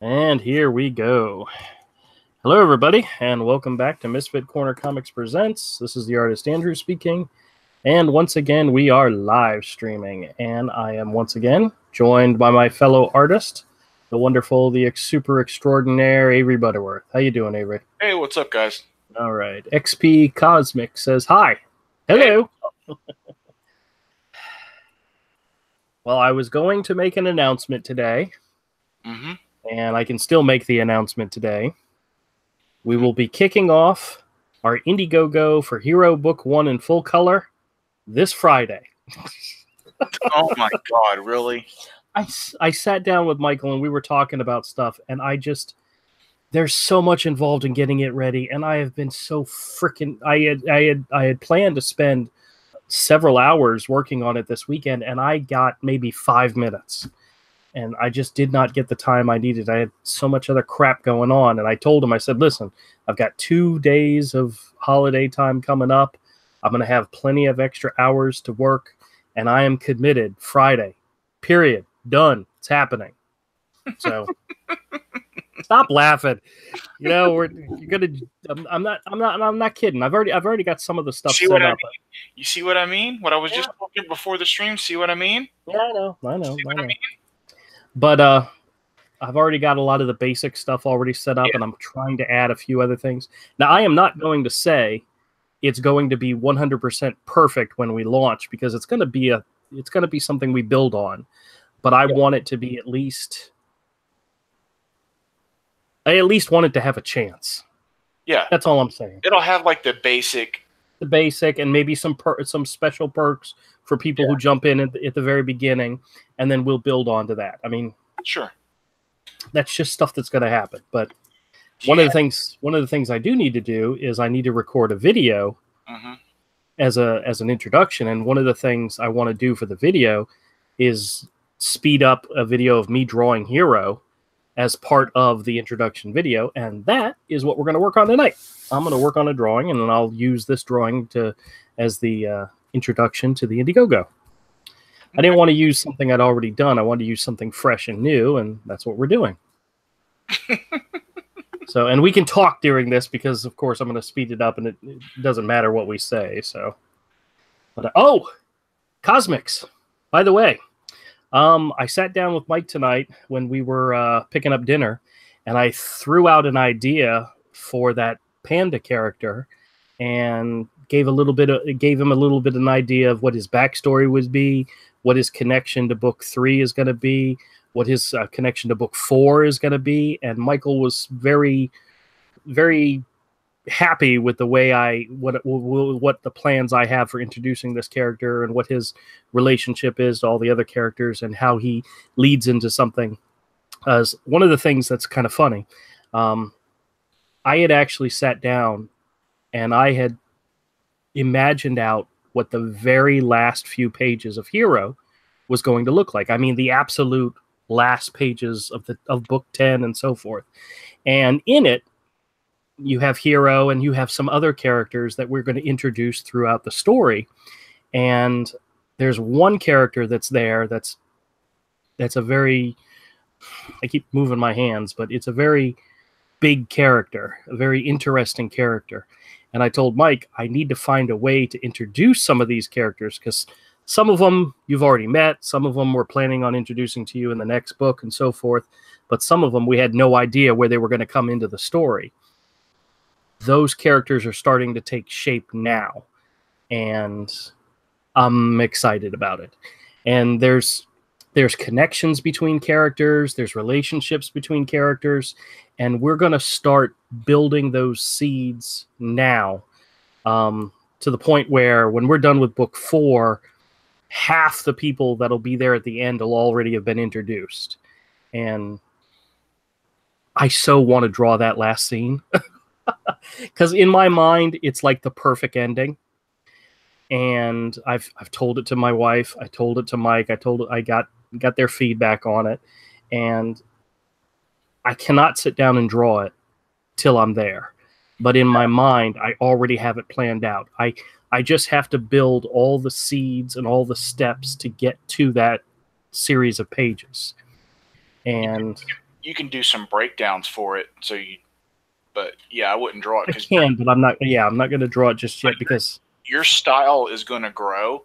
And here we go. Hello, everybody, and welcome back to Misfit Corner Comics Presents. This is the artist Andrew speaking. And once again, we are live streaming. And I am once again joined by my fellow artist, the wonderful, the super extraordinaire Avery Butterworth. How you doing, Avery? Hey, what's up, guys? All right. XP Cosmic says hi. Hello. Hey. Well, I was going to make an announcement today. And I can still make the announcement today. We will be kicking off our Indiegogo for Hero Book 1 in full color this Friday. Oh my God, really? I sat down with Michael and we were talking about stuff, and there's so much involved in getting it ready, and I have been so freaking I had planned to spend several hours working on it this weekend, and I got maybe 5 minutes. And I just did not get the time I needed. I had so much other crap going on. And I told him, I said, listen, I've got 2 days of holiday time coming up. I'm going to have plenty of extra hours to work. And I am committed Friday. Period. Done. It's happening. So stop laughing. You know, I'm not kidding. I've already got some of the stuff set up. You see what I mean? What I was just talking before the stream. See what I mean? Yeah, I know. I mean? But I've already got a lot of the basic stuff already set up, and I'm trying to add a few other things. Now, I am not going to say it's going to be 100% perfect when we launch, because it's going to be something we build on. But I want it to be I at least want it to have a chance. Yeah, that's all I'm saying. It'll have like the basic, and maybe some special perks for people who jump in at the very beginning, and then we'll build onto that. I mean, sure, that's just stuff that's going to happen. But one of the things I do need to do is I need to record a video as an introduction. And one of the things I want to do for the video is speed up a video of me drawing Hero as part of the introduction video, and that is what we're going to work on tonight. I'm going to work on a drawing, and then I'll use this drawing as the introduction to the Indiegogo. I didn't want to use something I'd already done. I wanted to use something fresh and new, and that's what we're doing. So, and we can talk during this because, of course, I'm going to speed it up, and it doesn't matter what we say. So, but Cosmics. By the way, I sat down with Mike tonight when we were picking up dinner, and I threw out an idea for that panda character, and gave him a little bit of an idea of what his backstory would be, what his connection to book 3 is going to be, what his connection to book 4 is going to be. And Michael was very, very happy with the way what the plans I have for introducing this character, and what his relationship is to all the other characters, and how he leads into something. As one of the things that's kind of funny, I had actually sat down and I had imagined out what the very last few pages of Hero was going to look like. I mean, the absolute last pages of book 10 and so forth. And in it, you have Hero, and you have some other characters that we're going to introduce throughout the story. And there's one character that's there that's a very, I keep moving my hands, but it's a very big character, a very interesting character. And I told Mike, I need to find a way to introduce some of these characters, because some of them you've already met, some of them we're planning on introducing to you in the next book and so forth, but some of them we had no idea where they were going to come into the story. Those characters are starting to take shape now, and I'm excited about it. And there's connections between characters, there's relationships between characters, and we're going to start building those seeds now, to the point where when we're done with book 4, half the people that'll be there at the end will already have been introduced. And I so want to draw that last scene, because in my mind, it's like the perfect ending. And I've told it to my wife, I told it to Mike, I got their feedback on it, and I cannot sit down and draw it till I'm there. But in my mind, I already have it planned out. I just have to build all the seeds and all the steps to get to that series of pages. And you can do some breakdowns for it. So you, but yeah, I wouldn't draw it I because can, but I'm not. Yeah, I'm not going to draw it just yet because your style is going to grow,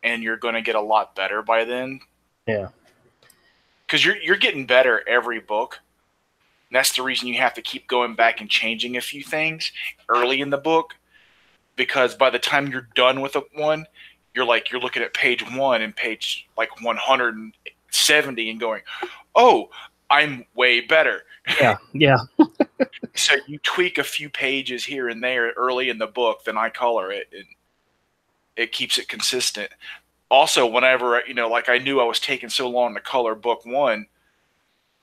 and you're going to get a lot better by then. yeah, Because you're getting better every book. And that's the reason you have to keep going back and changing a few things early in the book. Because by the time you're done with one, you're looking at page 1 and page like 170 and going, "Oh, I'm way better." yeah. So you tweak a few pages here and there early in the book, then I color it, and it keeps it consistent. Also, whenever like I knew I was taking so long to color book 1,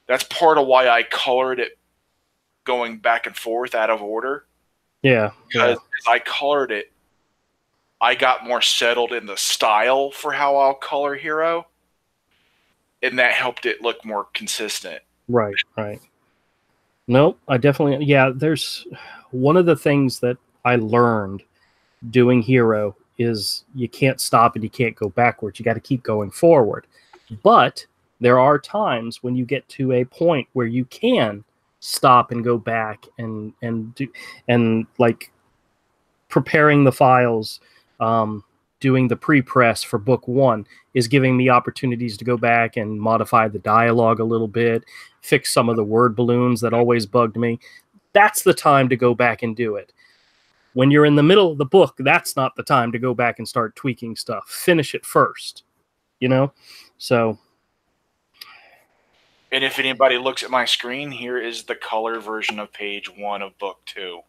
that's part of why I colored it going back and forth out of order. Yeah. Because as I colored it, I got more settled in the style for how I'll color Hero, and that helped it look more consistent. Right. Nope, I definitely. Yeah, there's one of the things that I learned doing Hero is you can't stop and you can't go backwards. You got to keep going forward. But there are times when you get to a point where you can stop and go back and do and like preparing the files, doing the pre-press for book 1 is giving me opportunities to go back and modify the dialogue a little bit, fix some of the word balloons that always bugged me. That's the time to go back and do it. When you're in the middle of the book, that's not the time to go back and start tweaking stuff. Finish it first, So. And if anybody looks at my screen, here is the color version of page 1 of book 2.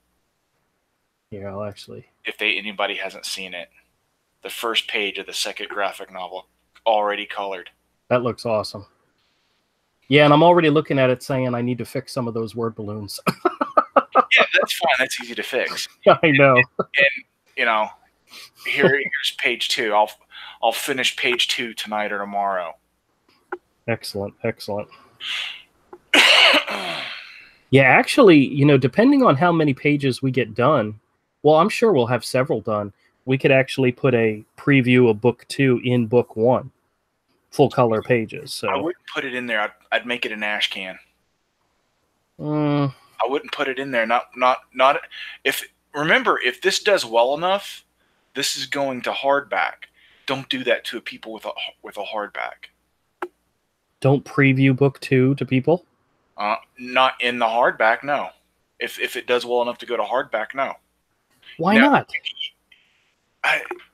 Yeah, I'll actually. If anybody hasn't seen it, the first page of the second graphic novel, already colored. That looks awesome. Yeah, and I'm already looking at it saying I need to fix some of those word balloons. Yeah, that's fine. That's easy to fix. I know. And here's page 2. I'll finish page 2 tonight or tomorrow. Excellent. Yeah, actually, depending on how many pages we get done, well, I'm sure we'll have several done. We could actually put a preview of book 2 in book 1, full color pages. So I wouldn't put it in there. I'd make it an ash can. I wouldn't put it in there. Not if this does well enough, this is going to hardback. Don't do that to people with a hardback. Don't preview book 2 to people? Not in the hardback, no. If it does well enough to go to hardback, no. Why not?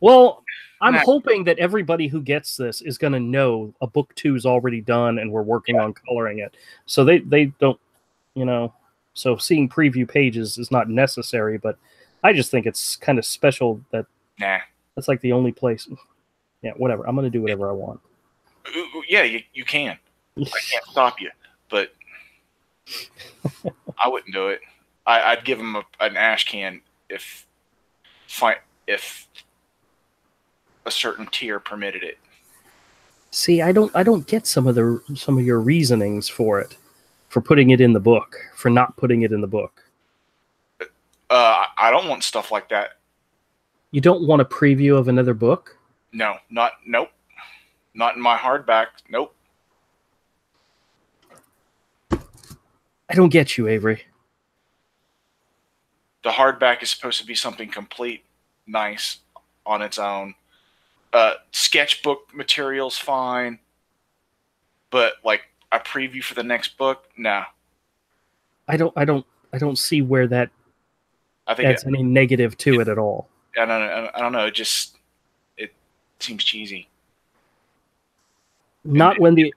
Well, I'm hoping that everybody who gets this is going to know a book 2 is already done and we're working on coloring it. So they don't, so seeing preview pages is not necessary, but I just think it's kind of special that that's like the only place. Yeah, whatever. I'm going to do whatever I want. Yeah, you can. I can't stop you, but I wouldn't do it. I'd give him an ash can if a certain tier permitted it. See, I don't get some of your reasonings for it, for putting it in the book, for not putting it in the book. I don't want stuff like that. You don't want a preview of another book? No, nope. Not in my hardback. Nope. I don't get you, Avery. The hardback is supposed to be something complete, nice on its own. Sketchbook material's fine, but like a preview for the next book, no. I don't see where that adds any negative to it at all. I don't know. It seems cheesy. Not when the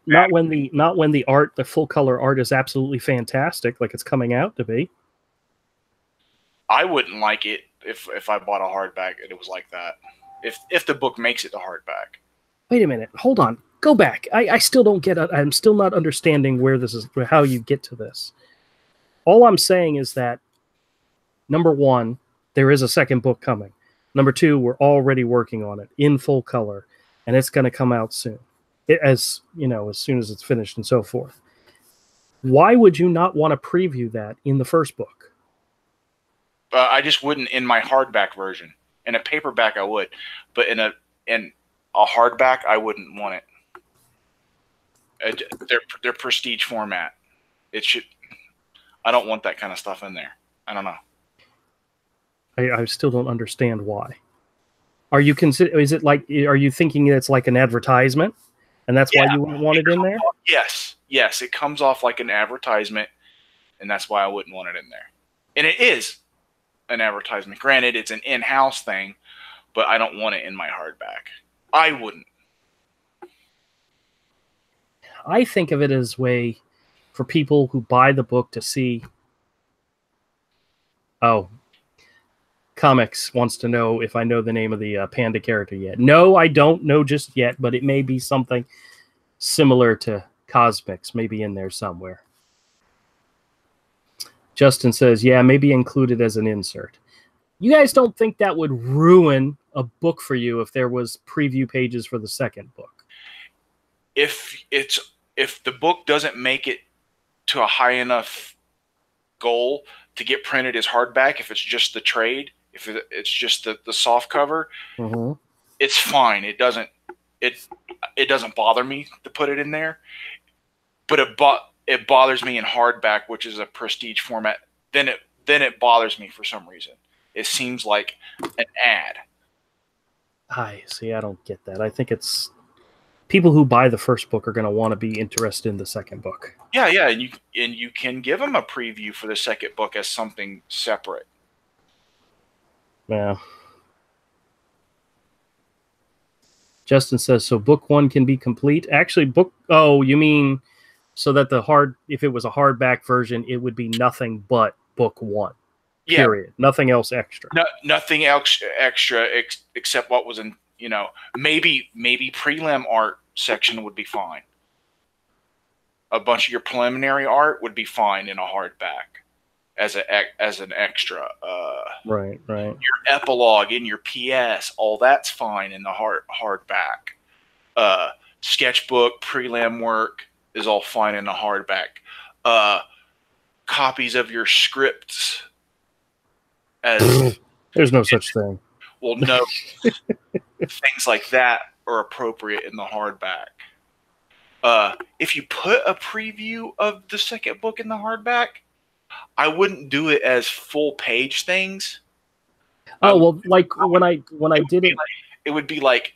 art, the full color art is absolutely fantastic, like it's coming out to be. I wouldn't like it if I bought a hardback and it was like that. If the book makes it to hardback. Wait a minute, hold on, go back. I still don't get it. I'm still not understanding how you get to this. All I'm saying is that, number 1, there is a second book coming. Number 2, we're already working on it in full color, and it's going to come out soon. As soon as it's finished and so forth. Why would you not want to preview that in the first book? I just wouldn't in my hardback version. In a paperback, I would, but in a hardback, I wouldn't want it. Their prestige format. It should. I don't want that kind of stuff in there. I don't know. I still don't understand why. Are you Is it like? Are you thinking it's like an advertisement, and that's why you wouldn't want it in there? Yes, it comes off like an advertisement, and that's why I wouldn't want it in there. And it is an advertisement. Granted, it's an in-house thing, but I don't want it in my hardback. I wouldn't. I think of it as a way for people who buy the book to see. Oh, Comics wants to know if I know the name of the panda character yet. No, I don't know just yet, but it may be something similar to Cosmics, maybe in there somewhere. Justin says, yeah, maybe included as an insert. You guys don't think that would ruin a book for you if there was preview pages for the second book? If the book doesn't make it to a high enough goal to get printed as hardback, if it's just the trade, if it's just the soft cover, it's fine. It doesn't bother me to put it in there, but it bothers me in hardback, which is a prestige format. Then it bothers me for some reason. It seems like an ad. I see. I don't get that. I think it's people who buy the first book are going to want to be interested in the second book. Yeah, and you can give them a preview for the second book as something separate. Yeah. Justin says, so book one can be complete? Actually, you mean so that if it was a hardback version, it would be nothing but book one. Yeah. Period. Nothing else extra. Nothing else extra except what was in, maybe prelim art section would be fine. A bunch of your preliminary art would be fine in a hardback as an extra. Right. Your epilogue in your PS, all that's fine in the hardback. Sketchbook, prelim work is all fine in the hardback. Copies of your scripts as there's no such thing. Well, no. Things like that are appropriate in the hardback. If you put a preview of the second book in the hardback, I wouldn't do it as full page things. Oh, well, like when I did it, it would be like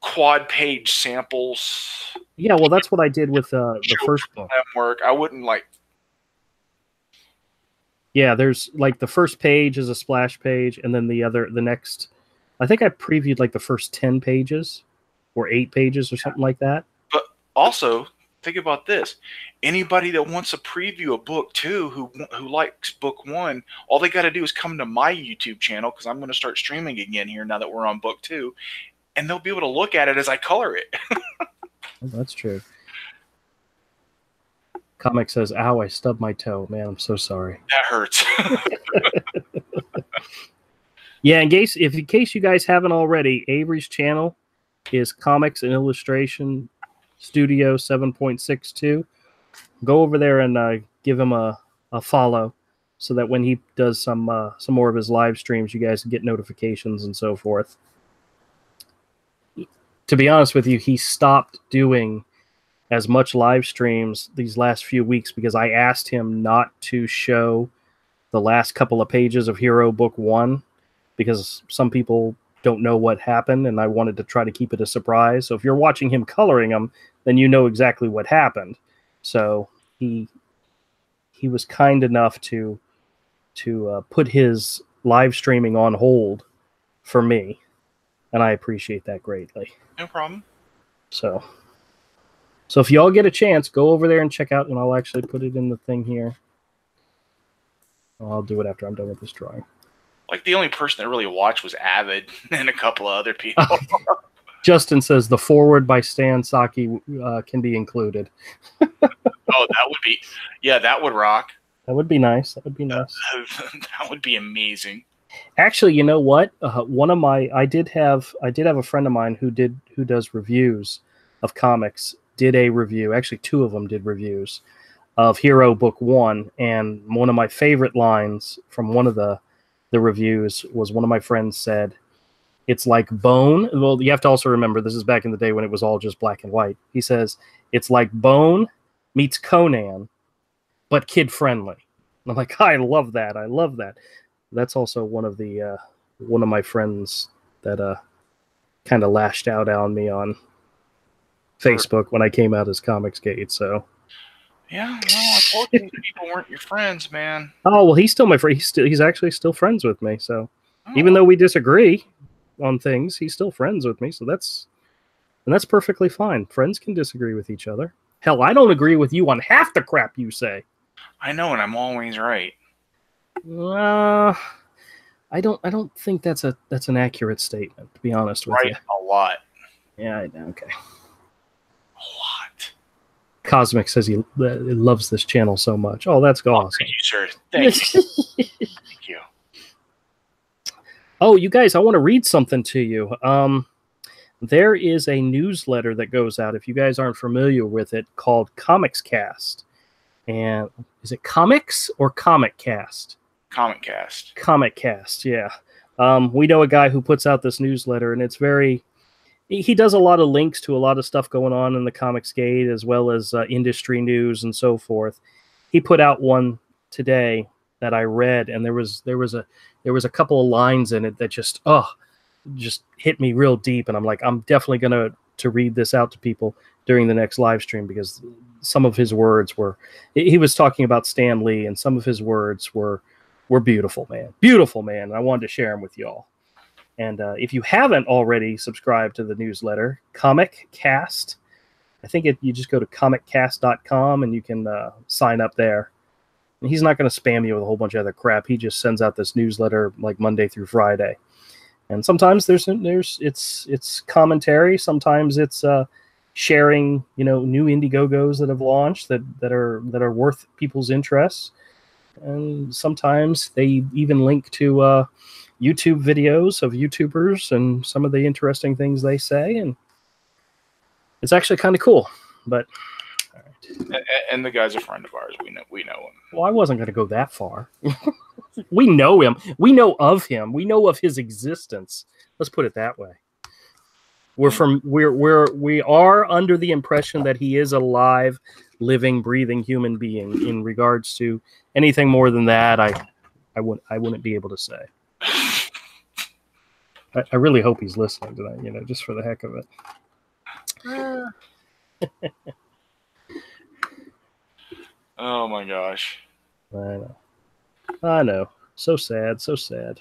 quad page samples. Yeah, well, that's what I did with the first book. Work. I wouldn't like. Yeah, there's like the first page is a splash page, and then the next. I think I previewed like the first 10 pages or 8 pages or something like that. But also, think about this. Anybody that wants to preview a book too, who likes book one, all they got to do is come to my YouTube channel, because I'm going to start streaming again here now that we're on book 2, and they'll be able to look at it as I color it. That's true. Comic says, ow, I stubbed my toe. Man, I'm so sorry. That hurts. Yeah, in case you guys haven't already, Avery's channel is Comics and Illustration Studio 7.62. Go over there and give him a follow, so that when he does some more of his live streams, you guys get notifications and so forth. To be honest with you, he stopped doing as much live streams these last few weeks because I asked him not to show the last couple of pages of Hero Book 1 because some people don't know what happened, and I wanted to try to keep it a surprise. So if you're watching him coloring them, then you know exactly what happened. So he was kind enough to put his live streaming on hold for me, and I appreciate that greatly. No problem. So if y'all get a chance, go over there and check out, and I'll actually put it in the thing here. I'll do it after I'm done with this drawing. Like, the only person that really watched was Avid and a couple of other people. Justin says the forward by Stan Saki can be included. Oh, that would be... Yeah, that would rock. That would be nice. That would be nice. That would be amazing. Actually, you know what? I did have a friend of mine who does reviews of comics. Did a review. Actually, 2 of them did reviews of Hero Book 1, and one of my favorite lines from one of the reviews was one of my friends said, "It's like bone." Well, you have to also remember this is back in the day when it was all just black and white. He says, "It's like bone meets Conan, but kid friendly. I'm like, I love that. I love that. That's also one of my friends that kind of lashed out on me on Facebook when I came out as Comicsgate. So yeah, no, I told you these people weren't your friends, man. oh well, he's still my friend. He's actually still friends with me. So Oh, even though we disagree on things, he's still friends with me. So that's perfectly fine. Friends can disagree with each other. Hell, I don't agree with you on half the crap you say. I know, and I'm always right. I don't think that's an accurate statement, to be honest with you. Right, a lot. Yeah, okay. A lot. Cosmic says he loves this channel so much. Oh, that's awesome. Thank you, sir. Thank you. Thank you. Oh, you guys, I want to read something to you. There is a newsletter that goes out, if you guys aren't familiar with it, called Comics Cast. And is it Comics or Comic Cast? Comic Cast. Comic Cast, yeah. We know a guy who puts out this newsletter, and it's very... He does a lot of links to a lot of stuff going on in the Comicsgate, as well as industry news and so forth. He put out one today that I read, and there was a couple of lines in it that just hit me real deep, and I'm like, I'm definitely going to read this out to people during the next live stream, because some of his words were... He was talking about Stan Lee, and some of his words were beautiful, man. Beautiful, man. And I wanted to share them with y'all. And if you haven't already subscribed to the newsletter, Comic Cast, I think you just go to comiccast.com and you can sign up there. And he's not going to spam you with a whole bunch of other crap. He just sends out this newsletter like Monday through Friday. And sometimes it's commentary. Sometimes it's sharing, new Indiegogos that have launched that are worth people's interests. And sometimes they even link to YouTube videos of YouTubers and some of the interesting things they say, and it's actually kind of cool. But all right. And the guy's a friend of ours. We know him. Well, I wasn't going to go that far. We know him. We know of him. We know of his existence. Let's put it that way. We are under the impression that he is a live, living, breathing human being. In regards to anything more than that, I wouldn't be able to say. I really hope he's listening to that, just for the heck of it. Oh my gosh. I know. So sad, so sad.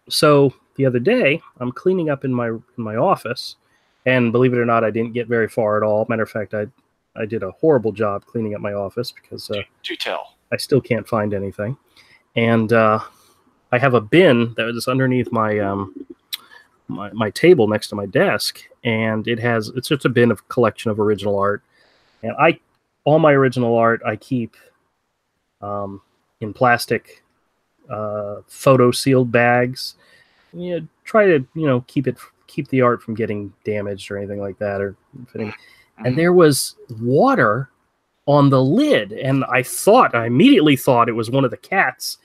So the other day, I'm cleaning up in my office, and believe it or not, I didn't get very far at all. Matter of fact, I did a horrible job cleaning up my office because do tell. I still can't find anything. And I have a bin that is underneath my my table next to my desk, and it's just a bin of collection of original art. And all my original art I keep in plastic photo sealed bags. Try to keep the art from getting damaged or anything like that. And there was water on the lid, and I immediately thought it was one of the cats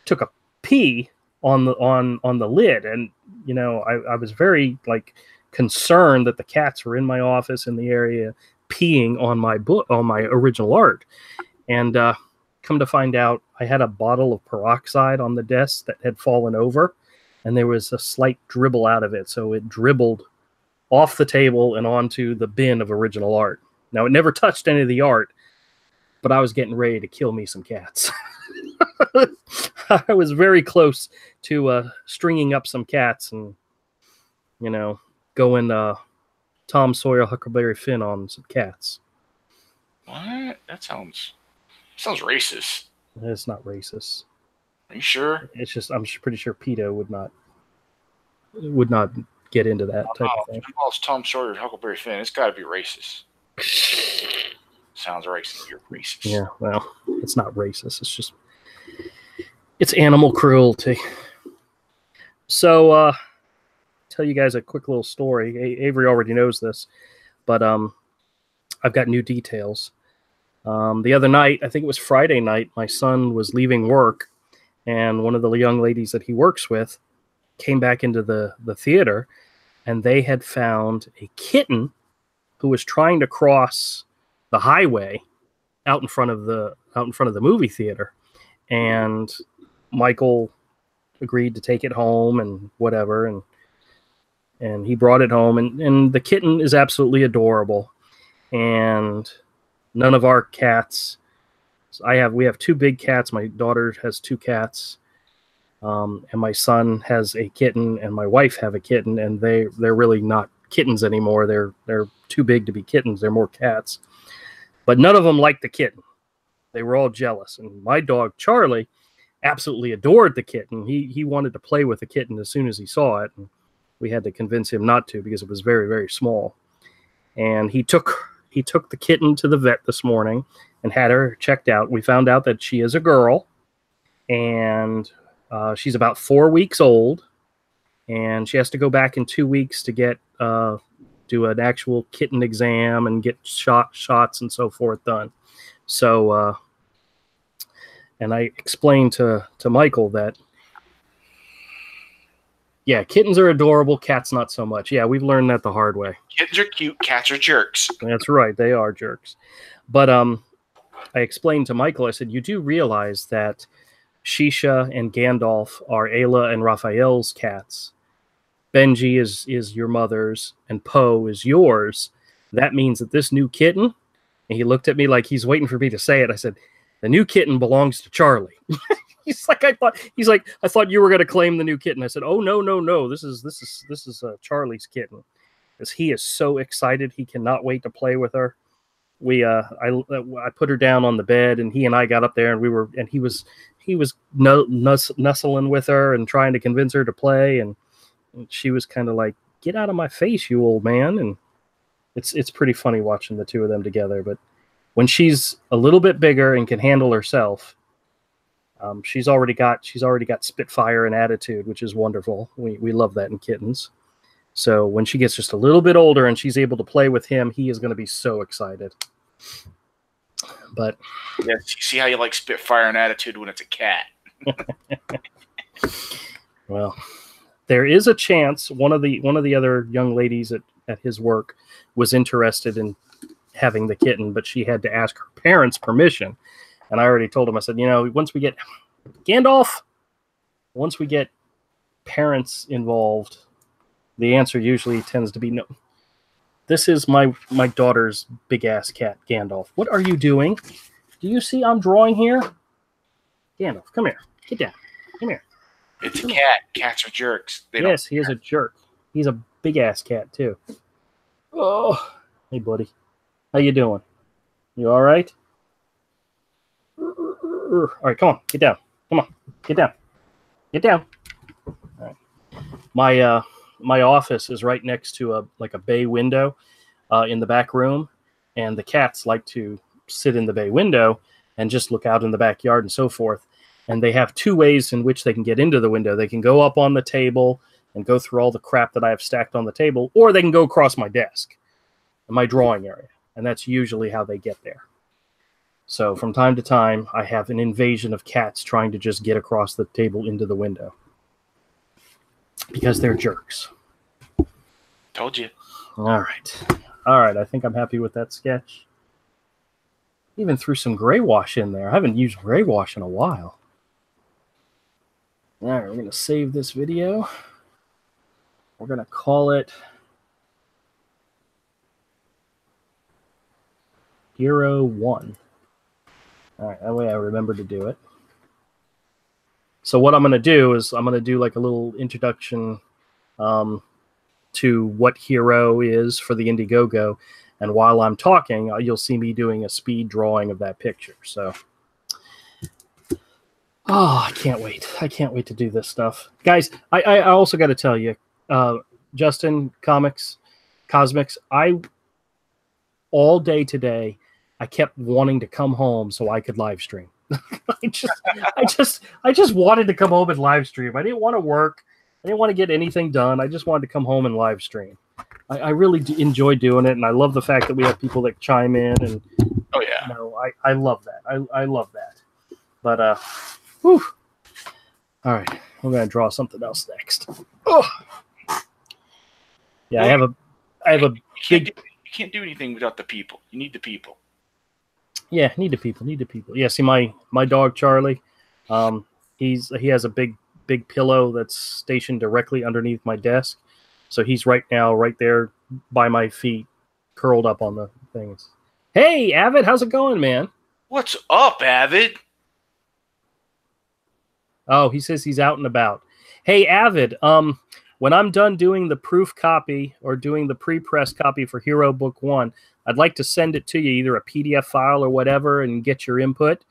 took a pee on the lid, and I was very concerned that the cats were in my office in the area peeing on my original art. And come to find out, I had a bottle of peroxide on the desk that had fallen over, and there was a slight dribble out of it, so it dribbled off the table and onto the bin of original art. Now, it never touched any of the art, but I was getting ready to kill me some cats. I was very close to stringing up some cats and, going Tom Sawyer, Huckleberry Finn on some cats. What? That sounds racist. It's not racist. Are you sure? It's just I'm pretty sure PETA would not get into that type of thing. If it involves Tom Sawyer, Huckleberry Finn, it's got to be racist. Sounds racist. You're racist. Yeah, well, it's not racist. It's animal cruelty. So, tell you guys a quick little story. Avery already knows this, but I've got new details. The other night, I think it was Friday night, my son was leaving work, and one of the young ladies that he works with came back into the theater, and they had found a kitten who was trying to cross the highway out in front of the movie theater, and Michael agreed to take it home and whatever, and he brought it home, and the kitten is absolutely adorable. And none of our cats, we have 2 big cats. My daughter has 2 cats, and my son has a kitten, and my wife have a kitten, and they're really not kittens anymore. They're too big to be kittens. They're more cats. But none of them liked the kitten. They were all jealous. And my dog Charlie absolutely adored the kitten. He wanted to play with the kitten as soon as he saw it, and we had to convince him not to because it was very, very small. And he took the kitten to the vet this morning and had her checked out. We found out that she is a girl, and she's about 4 weeks old, and she has to go back in 2 weeks to get do an actual kitten exam and get shots and so forth done. So, and I explained to Michael that, yeah, kittens are adorable, cats not so much. Yeah, we've learned that the hard way. Kittens are cute, cats are jerks. That's right, they are jerks. But I explained to Michael, I said, you do realize that Shisha and Gandalf are Ayla and Raphael's cats. Benji is your mother's, and Poe is yours. That means that this new kitten, and he looked at me like he's waiting for me to say it. I said, the new kitten belongs to Charlie. He's like, I thought you were going to claim the new kitten. I said, oh, no. This is Charlie's kitten, because he is so excited. He cannot wait to play with her. I put her down on the bed, and he and I got up there, and he was nuzzling with her and trying to convince her to play, and she was kind of like, get out of my face, you old man. And it's pretty funny watching the 2 of them together. But when she's a little bit bigger and can handle herself, she's already got spitfire and attitude, which is wonderful. We love that in kittens. So when she gets just a little bit older and she's able to play with him, he is going to be so excited. But yeah, you see how you like spitfire and attitude when it's a cat. Well, there is a chance one of the other young ladies at his work was interested in having the kitten, but she had to ask her parents' permission. And I already told him, I said, once we get parents involved, the answer usually tends to be no. This is my daughter's big ass cat, Gandalf. What are you doing? Do you see I'm drawing here? Gandalf, come here. Get down. Come here. It's a cat. Cats are jerks. Yes, he is a jerk. He's a big ass cat too. Oh, hey buddy. How you doing? You all right? All right, come on. Get down. Come on. Get down. Get down. All right. My office is right next to a bay window in the back room, and the cats like to sit in the bay window and just look out in the backyard and so forth. And they have 2 ways in which they can get into the window. They can go up on the table and go through all the crap that I have stacked on the table, or they can go across my desk in my drawing area. And that's usually how they get there. So from time to time, I have an invasion of cats trying to just get across the table into the window. Because they're jerks. Told you. All right. I think I'm happy with that sketch. Even threw some gray wash in there. I haven't used gray wash in a while. All right, we're going to save this video. We're going to call it Hero 1. All right, that way I remember to do it. So what I'm going to do is I'm going to do like a little introduction to what Hero is for the Indiegogo. And while I'm talking, you'll see me doing a speed drawing of that picture. So, I can't wait. I can't wait to do this stuff. Guys, I also got to tell you, Justin Cosmics, all day today, I kept wanting to come home so I could live stream. I just wanted to come home and live stream. I didn't want to work. I didn't want to get anything done. I just wanted to come home and live stream. I really enjoy doing it, and I love the fact that we have people that chime in. And oh yeah, I love that. I love that. But whew. All right, we're gonna draw something else next. Oh, yeah, I have a big. You can't do anything without the people. You need the people. Yeah, need the people. Yeah, see my dog Charlie, he has a big pillow that's stationed directly underneath my desk, so he's right there by my feet, curled up on the things. Hey, Avid, how's it going, man? What's up, Avid? Oh, he says he's out and about. Hey, Avid, when I'm done doing the proof copy or doing the pre-press copy for Hero Book 1, I'd like to send it to you, either a PDF file or whatever, and get your input.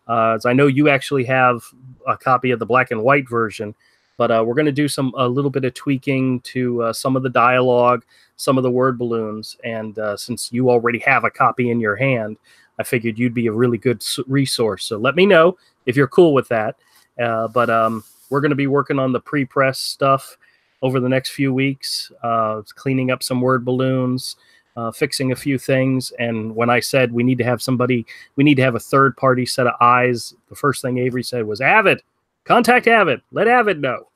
As I know you actually have a copy of the black and white version, but we're going to do a little bit of tweaking to some of the dialogue, some of the word balloons, and since you already have a copy in your hand, I figured you'd be a really good resource. So let me know if you're cool with that. But we're going to be working on the pre-press stuff over the next few weeks, cleaning up some word balloons, fixing a few things. And when I said we need to have a third-party set of eyes, the first thing Avery said was, Avid, contact Avid, let Avid know.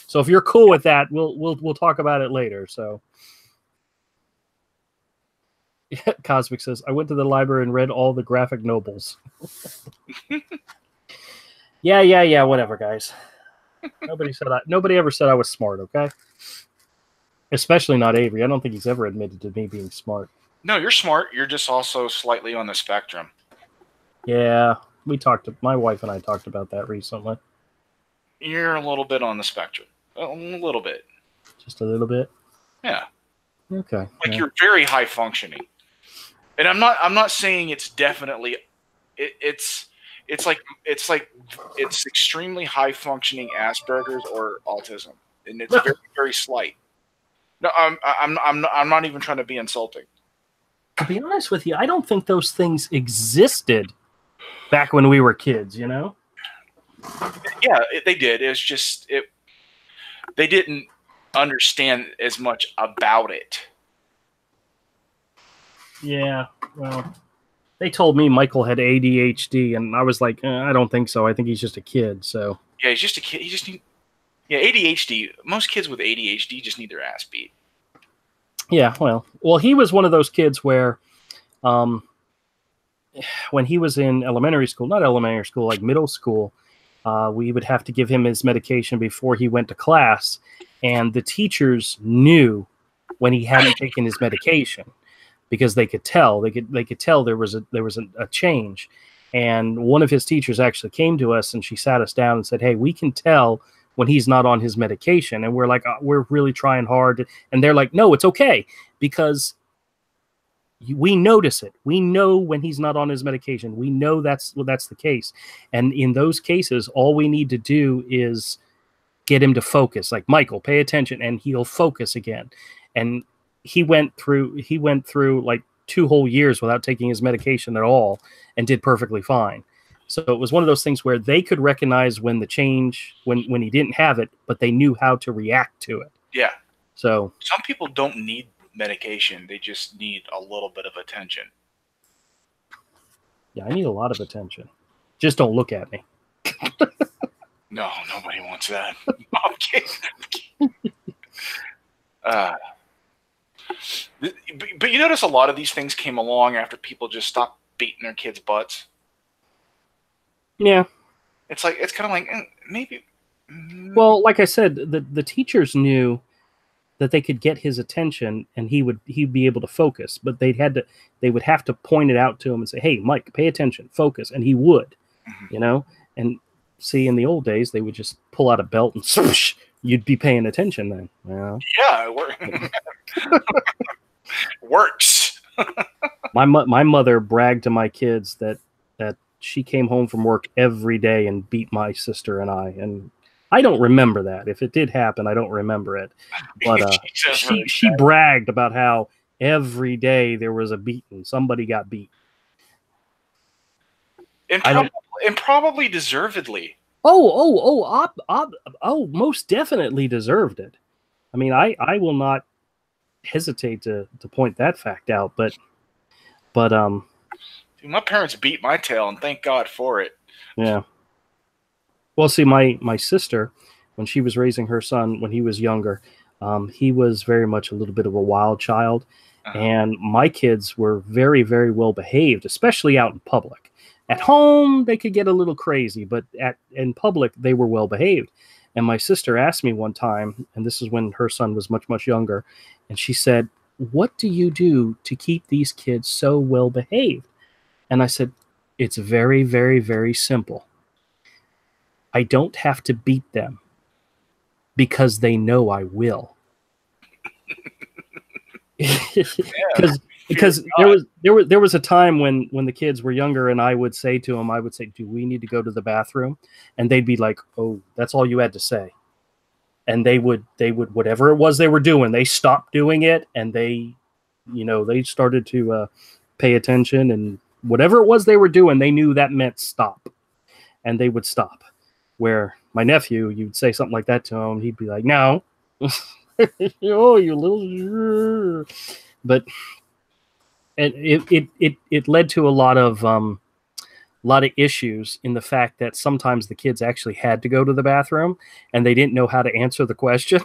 So if you're cool with that, we'll talk about it later. So yeah, Cosmic says, I went to the library and read all the graphic novels. Yeah, whatever, guys. Nobody ever said I was smart, okay? Especially not Avery. I don't think he's ever admitted to me being smart. No, you're smart. You're just also slightly on the spectrum. Yeah, my wife and I talked about that recently. You're a little bit on the spectrum. A little bit. Just a little bit? Yeah. Okay. Like you're very high functioning. And I'm not saying it's definitely it's extremely high functioning Asperger's or autism, and it's very, very slight. No, I'm not even trying to be insulting. To be honest with you, I don't think those things existed back when we were kids. You know? Yeah, they did. It's just they didn't understand as much about it. Yeah. Well, they told me Michael had ADHD, and I was like, I don't think so. I think he's just a kid. So yeah, he's just a kid. He just ADHD. Most kids with ADHD just need their ass beat. Yeah, well, he was one of those kids where, when he was in like middle school, we would have to give him his medication before he went to class, and the teachers knew when he hadn't taken his medication, because they could tell. They could tell there was a change. And one of his teachers actually came to us, and she sat us down and said, hey, we can tell when he's not on his medication. And we're like, we're really trying hard. And they're like, no, it's okay, because we notice it. We know when he's not on his medication. We know that's the case. And in those cases, all we need to do is get him to focus. Like, Michael, pay attention, and he'll focus again. And he went through like 2 whole years without taking his medication at all, and did perfectly fine. So it was one of those things where they could recognize when the change, when he didn't have it, but they knew how to react to it. Yeah. So some people don't need medication. They just need a little bit of attention. Yeah, I need a lot of attention. Just don't look at me. No, nobody wants that. I'm kidding. But you notice a lot of these things came along after people just stopped beating their kids' butts. Yeah. It's kind of like maybe. Well, like I said, the teachers knew that they could get his attention, and he'd be able to focus, but they would have to point it out to him and say, hey, Mike, pay attention, focus. And he would, you know, and see, in the old days, they would just pull out a belt and swoosh, you'd be paying attention then. You know? Yeah, it works. My mother bragged to my kids that she came home from work every day and beat my sister and I. And I don't remember that. If it did happen, I don't remember it. But she bragged about how every day there was a beating. Somebody got beat. And probably deservedly. Most definitely deserved it. I mean, I will not hesitate to point that fact out, but Dude, my parents beat my tail, and thank God for it. Yeah. Well, see, my sister, when she was raising her son when he was younger, he was very much a little bit of a wild child, And my kids were very, very well behaved, especially out in public. At home, they could get a little crazy, but in public, they were well behaved. And my sister asked me one time, and this is when her son was much, much younger, and she said, "What do you do to keep these kids so well behaved?" And I said, "It's very, very, very simple. I don't have to beat them because they know I will." Because there was a time when the kids were younger, and I would say to them, "Do we need to go to the bathroom?" And they'd be like, "Oh, that's all you had to say." And they would whatever it was they were doing, they stopped doing it, and they started to pay attention, and whatever it was they were doing, they knew that meant stop, and they would stop. Where my nephew, you'd say something like that to him, he'd be like, "No." Oh, you little. But it led to a lot of issues in the fact that sometimes the kids actually had to go to the bathroom and they didn't know how to answer the question.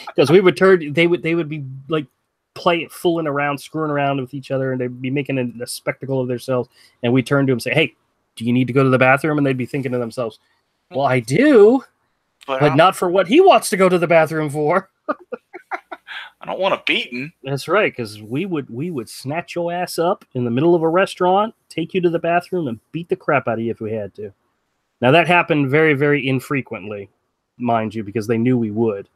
Because we would they would be like fooling around, screwing around with each other, and they'd be making a spectacle of themselves, and we turn to them and say, "Hey, do you need to go to the bathroom?" And they'd be thinking to themselves, "Well, I do, but not for what he wants to go to the bathroom for." I don't want a beating. That's right, because we would snatch your ass up in the middle of a restaurant, take you to the bathroom, and beat the crap out of you if we had to. Now that happened very, very infrequently, mind you, because they knew we would.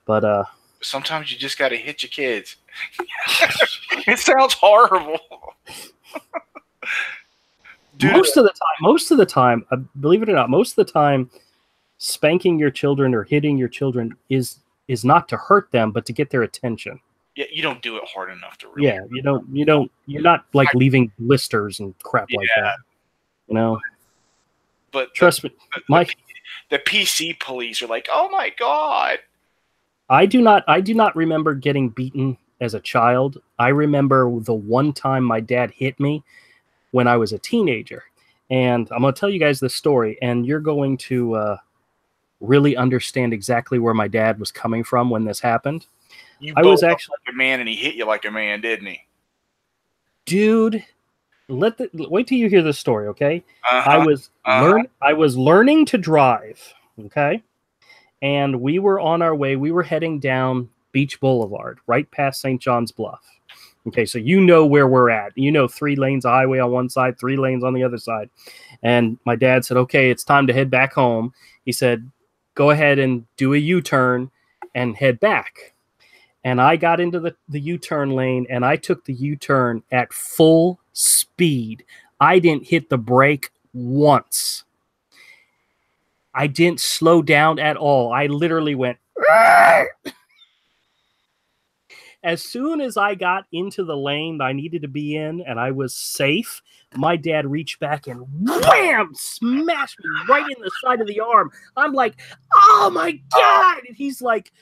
But sometimes you just got to hit your kids. It sounds horrible. Dude, most of the time, believe it or not, most of the time, spanking your children or hitting your children is not to hurt them, but to get their attention. Yeah, you don't do it hard enough to really. Yeah, you're not like leaving blisters and crap like that. But trust me, the PC police are like, "Oh my god." I do not remember getting beaten as a child. I remember the one time my dad hit me when I was a teenager. And I'm going to tell you guys this story, and you're going to really understand exactly where my dad was coming from when this happened. I was actually like a man, and he hit you like a man, didn't he? Dude, wait till you hear this story, okay? I was learning to drive, okay? And we were on our way. We were heading down Beach Boulevard, right past St. John's Bluff. Okay, so you know where we're at. 3 lanes of highway on one side, 3 lanes on the other side. And my dad said, "Okay, it's time to head back home." He said, "Go ahead and do a U-turn and head back." And I got into the U-turn lane, and I took the U-turn at full speed. I didn't hit the brake once. I didn't slow down at all. I literally went. As soon as I got into the lane I needed to be in and I was safe, my dad reached back and wham! Smashed me right in the side of the arm. I'm like, "Oh my God!" And he's like,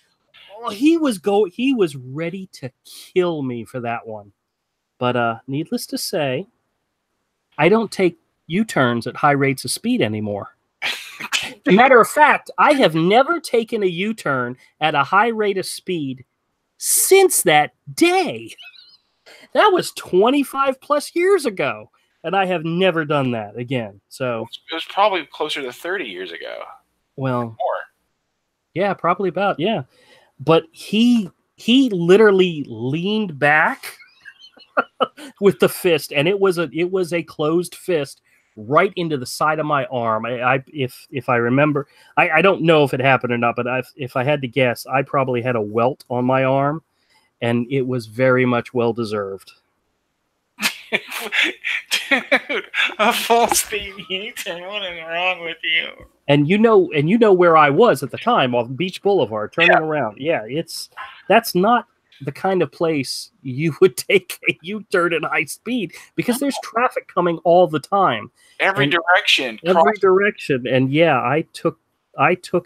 oh, he was ready to kill me for that one. But needless to say, I don't take U-turns at high rates of speed anymore. As a matter of fact, I have never taken a U-turn at a high rate of speed since that day. That was 25 plus years ago, and I have never done that again. So it was probably closer to 30 years ago. Well, more. Yeah, probably about, yeah. But he literally leaned back with the fist, and it was a closed fist right into the side of my arm. If I remember, I don't know if it happened or not, but if I had to guess, I probably had a welt on my arm, and it was very much well deserved. Dude, a full speed U-turn. What is wrong with you? And you know where I was at the time, off Beach Boulevard, turning around. Yeah, that's not the kind of place you would take a U-turn at high speed, because there's traffic coming all the time. Every direction. And yeah, I took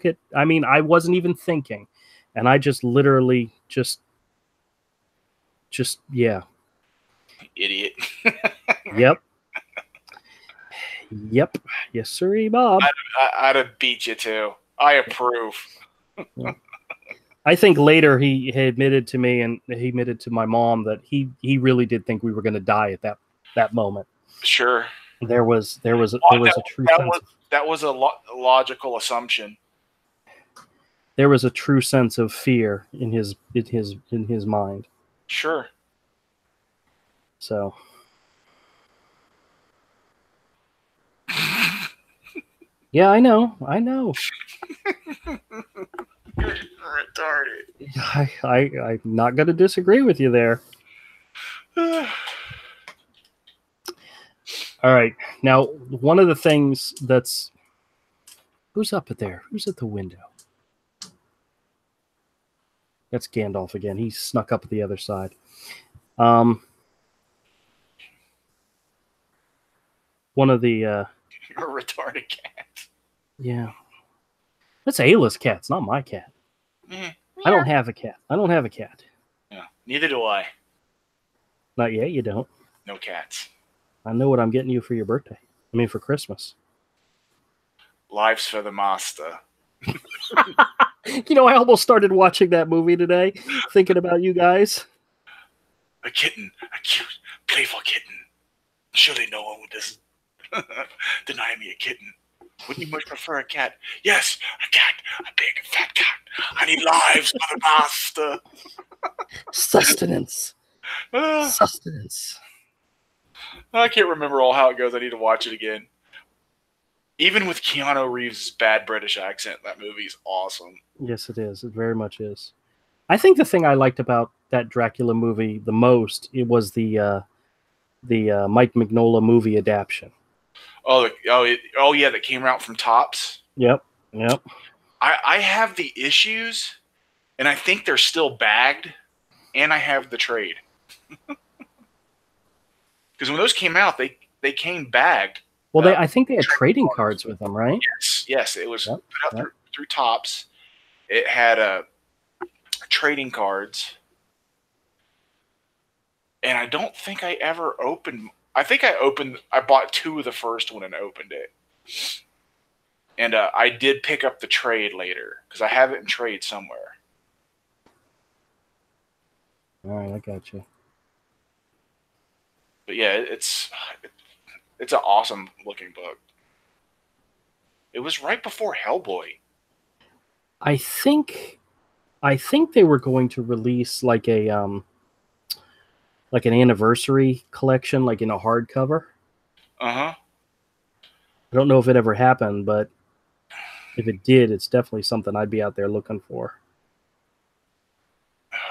it. I mean, I wasn't even thinking, and I just literally just yeah. Idiot. Yep. Yes, sir, Bob. I'd have beat you too. I approve. I think later he admitted to me and he admitted to my mom that he really did think we were going to die at that moment. Sure. There was a true sense. That was a logical assumption. There was a true sense of fear in his mind. Sure. So. Yeah, I know. You're retarded. I'm not going to disagree with you there. All right. Now, one of the things that's... Who's up there? Who's at the window? That's Gandalf again. He snuck up at the other side. One of the... You're a retarded cat. Yeah. That's Ayla's cat. It's not my cat. Yeah. I don't have a cat. Yeah. Neither do I. Not yet, you don't. No cats. I know what I'm getting you for your birthday. I mean, for Christmas. Lives for the Master. You know, I almost started watching that movie today, thinking about you guys. A kitten. A cute, playful kitten. Surely no one would deny me a kitten. Wouldn't you much prefer a cat? Yes, a cat. A big, fat cat. I need lives for the Master. Sustenance. Sustenance. I can't remember all how it goes. I need to watch it again. Even with Keanu Reeves' bad British accent, that movie's awesome. Yes, it is. It very much is. I think the thing I liked about that Dracula movie the most, it was the Mike Mignola movie adaptation. Oh, yeah, that came out from Topps. Yep. I have the issues, and I think they're still bagged, and I have the trade. Because when those came out, they came bagged. Well, I think they had trading cards with them, right? Yes. It was put out through Topps. It had trading cards, and I don't think I ever opened. I think I bought 2 of the first one and opened it, and I did pick up the trade later because I have it in trade somewhere. All right, I got you. But yeah, it's an awesome looking book. It was right before Hellboy. I think they were going to release like an anniversary collection, like in a hardcover. Uh-huh. I don't know if it ever happened, but if it did, it's definitely something I'd be out there looking for.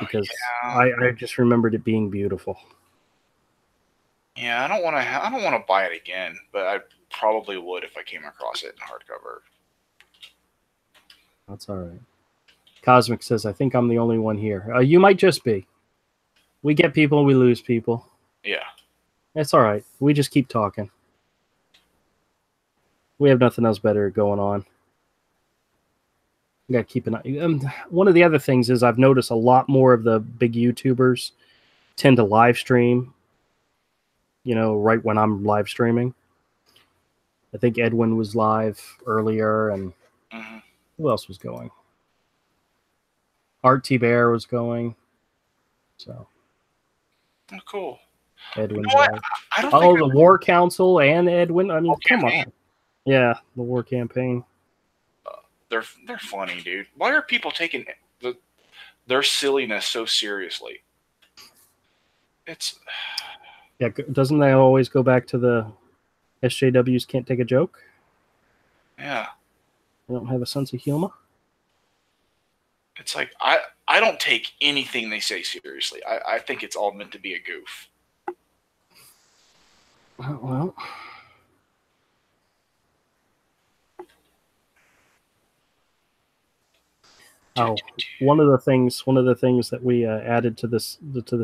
Because I just remembered it being beautiful. Yeah, I don't want to buy it again, but I probably would if I came across it in hardcover. That's all right. Cosmic says, I think I'm the only one here. You might just be. We get people, we lose people. Yeah. That's all right. We just keep talking. We have nothing else better going on. We got to keep an eye. One of the other things is I've noticed a lot more of the big YouTubers tend to live stream, right when I'm live streaming. I think Edwin was live earlier, and who else was going? Art T. Bear was going. So. Oh, cool. Edwin's live. The War Council and Edwin. I mean, come on. Yeah, the War Campaign. They're funny, dude. Why are people taking their silliness so seriously? Yeah, doesn't that always go back to the SJWs can't take a joke? Yeah. They don't have a sense of humor? It's like, I don't take anything they say seriously. I think it's all meant to be a goof. Well. Oh, one of the things that we added to this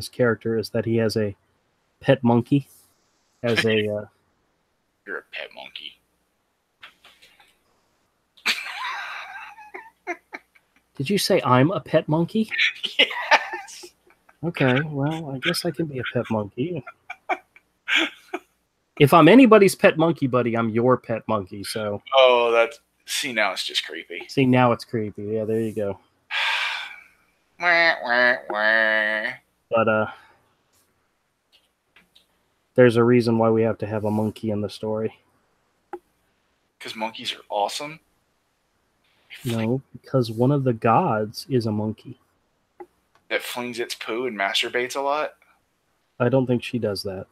character is that he has a pet monkey as a. You're a pet monkey. Did you say I'm a pet monkey? Yes. Okay, well, I guess I can be a pet monkey. If I'm anybody's pet monkey, buddy, I'm your pet monkey. So. Oh, see, now it's just creepy. See, now it's creepy. Yeah, there you go. But there's a reason why we have to have a monkey in the story. Because monkeys are awesome? No, because one of the gods is a monkey. That flings its poo and masturbates a lot? I don't think she does that.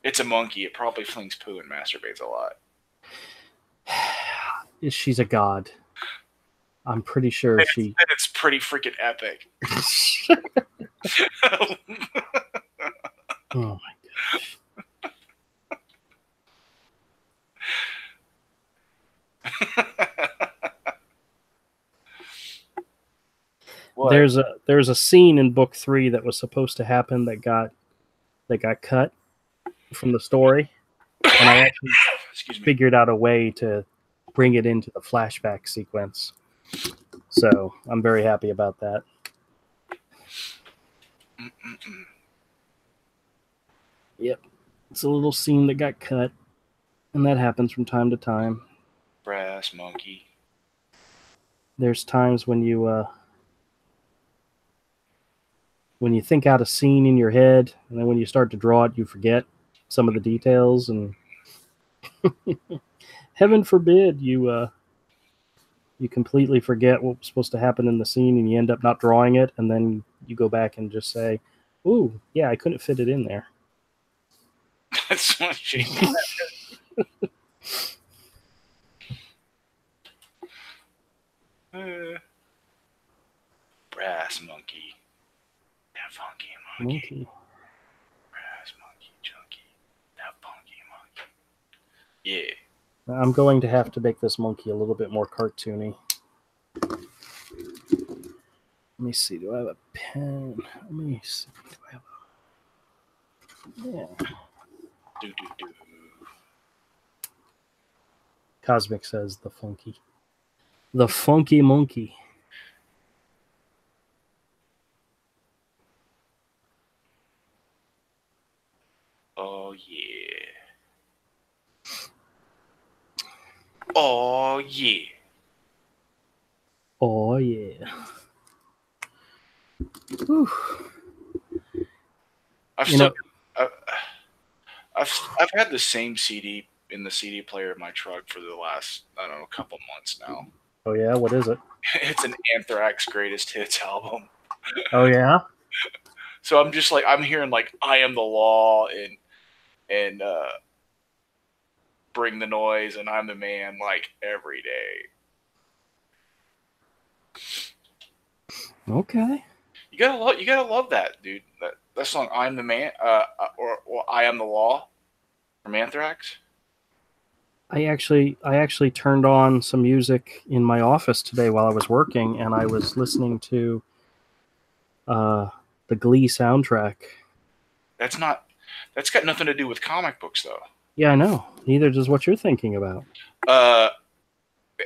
It's a monkey. It probably flings poo and masturbates a lot. She's a god. I'm pretty sure she... It's pretty freaking epic. Oh my gosh. There's a scene in book 3 that was supposed to happen that got cut from the story, and I actually figured out a way to bring it into the flashback sequence. So I'm very happy about that. Yep, it's a little scene that got cut, and that happens from time to time. Brass monkey. There's times when you think out a scene in your head, and then when you start to draw it, you forget some of the details, and heaven forbid you completely forget what was supposed to happen in the scene, and you end up not drawing it, and then you go back and just say, "Ooh, yeah, I couldn't fit it in there." That's what she. Brass monkey. That funky monkey. Brass monkey, chunky. That funky monkey. Yeah. I'm going to have to make this monkey a little bit more cartoony. Let me see. Do I have a pen? Let me see. Do I have a... Yeah. Do. Cosmic says the funky monkey. Oh yeah. Oh yeah. Oh yeah. Whew. I've had the same CD in the CD player of my truck for the last, I don't know, couple months now. Oh yeah, what is it? It's an Anthrax Greatest Hits album. Oh yeah. So I'm just like, I'm hearing like I Am the Law and Bring the Noise and I'm the Man like every day. Okay. You gotta love that, dude. That song I'm the Man or I Am the Law from Anthrax. I actually turned on some music in my office today while I was working, and I was listening to the Glee soundtrack. That's got nothing to do with comic books, though. Yeah, I know. Neither does what you're thinking about.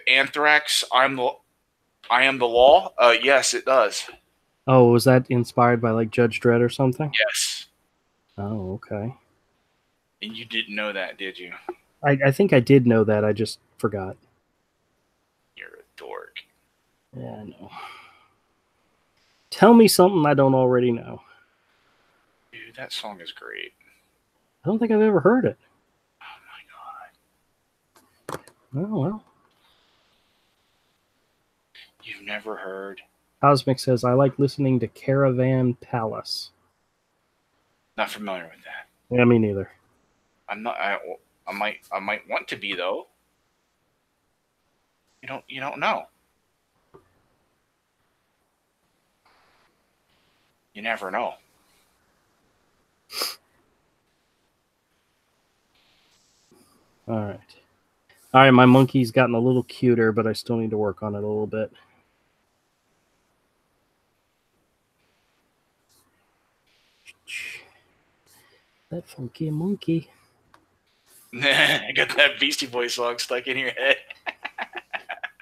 Anthrax, I Am the Law. Yes, it does. Oh, was that inspired by like Judge Dredd or something? Yes. Oh, okay. And you didn't know that, did you? I think I did know that. I just forgot. You're a dork. Yeah, I know. Tell me something I don't already know. Dude, that song is great. I don't think I've ever heard it. Oh, my God. Oh, well. You've never heard? Cosmic says, I like listening to Caravan Palace. Not familiar with that. Yeah, me neither. I'm not. I might want to be, though. You don't know. You never know. All right, my monkey's gotten a little cuter, but I still need to work on it a little bit. That funky monkey. I got that Beastie Boys song stuck in your head.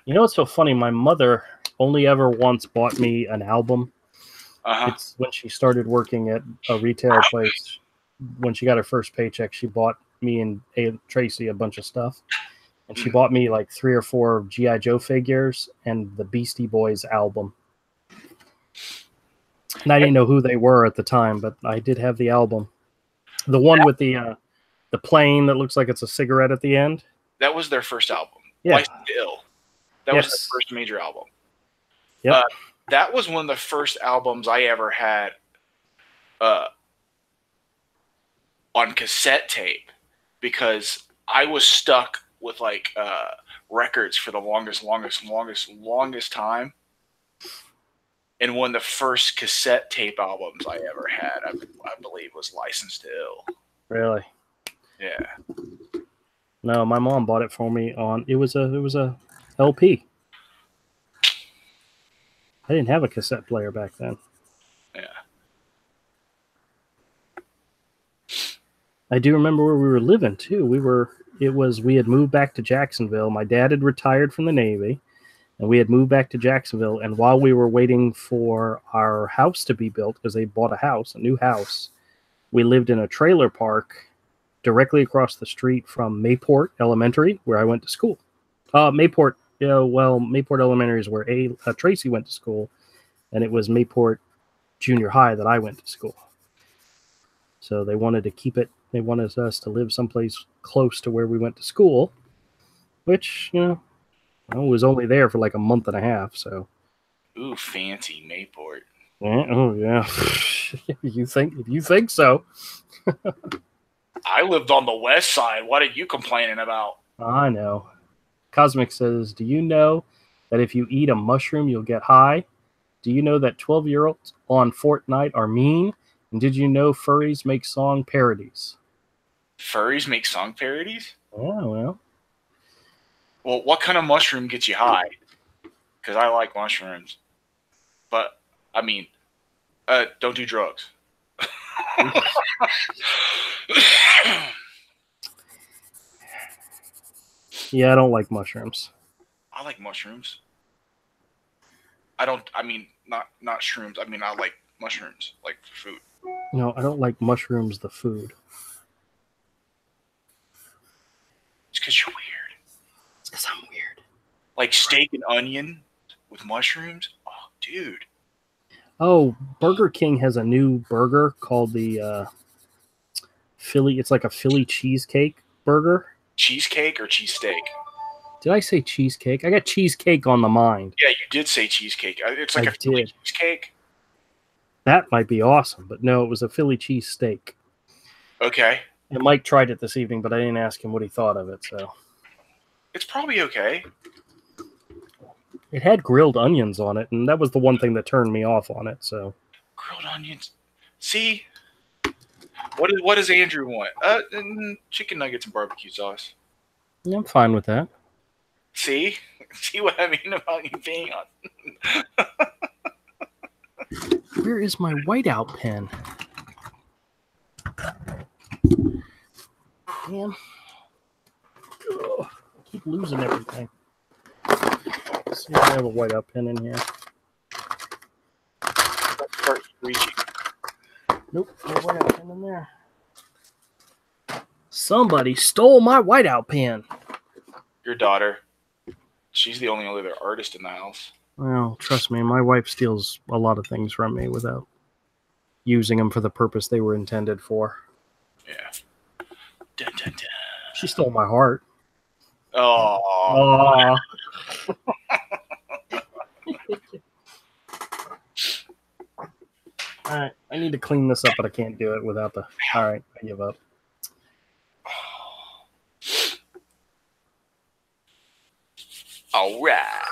You know what's so funny? My mother only ever once bought me an album. It's when she started working at a retail place. When she got her first paycheck, she bought me and Tracy a bunch of stuff. And she bought me like 3 or 4 G.I. Joe figures and the Beastie Boys album. And I didn't know who they were at the time, but I did have the album. The one with the plane that looks like it's a cigarette at the end. That was their first album. Yeah. Licensed to Ill. That was their first major album. Yep. That was one of the first albums I ever had on cassette tape, because I was stuck with like records for the longest time. And one of the first cassette tape albums I ever had, I believe, was Licensed to Ill. Really? Yeah. No, my mom bought it for me on. It was a LP. I didn't have a cassette player back then. Yeah. I do remember where we were living too. We had moved back to Jacksonville. My dad had retired from the Navy, and we had moved back to Jacksonville. And while we were waiting for our house to be built, because they bought a new house, we lived in a trailer park directly across the street from Mayport Elementary, where I went to school. Mayport Elementary is where Tracy went to school, and it was Mayport Junior High that I went to school. So they wanted to keep it. They wanted us to live someplace close to where we went to school, which, I was only there for like a month and a half. So, ooh, fancy Mayport. Yeah, oh yeah. If you think so. I lived on the west side. What are you complaining about? I know. Cosmic says, do you know that if you eat a mushroom, you'll get high? Do you know that 12-year-olds on Fortnite are mean? And did you know furries make song parodies? Furries make song parodies? Yeah, well. Well, what kind of mushroom gets you high? Because I like mushrooms. But, I mean, don't do drugs. Yeah, I don't like mushrooms. I like mushrooms. Not shrooms. I mean, I like mushrooms, like food. No, I don't like mushrooms, the food. It's because you're weird. It's because I'm weird. Like steak and onion with mushrooms? Oh, dude. Oh, Burger King has a new burger called the Philly. It's like a Philly cheesecake burger. Cheesecake or cheesesteak? Did I say cheesecake? I got cheesecake on the mind. Yeah, you did say cheesecake. It's like a Philly cheesecake. That might be awesome, but no, it was a Philly cheesesteak. Okay. And Mike tried it this evening, but I didn't ask him what he thought of it. So it's probably okay. It had grilled onions on it, and that was the one thing that turned me off on it. So grilled onions. See, what does Andrew want? Chicken nuggets and barbecue sauce. Yeah, I'm fine with that. See what I mean about you being on. Where is my whiteout pen? Man, I keep losing everything. Let's see if I have a whiteout pen in here. Start screeching. Nope, no whiteout pen in there. Somebody stole my whiteout pen. Your daughter. She's the only other artist in the house. Well, trust me, my wife steals a lot of things from me without using them for the purpose they were intended for. Yeah. Dun, dun, dun. She stole my heart. Oh. All right, I need to clean this up, but I can't do it without the... All right, I give up. All right.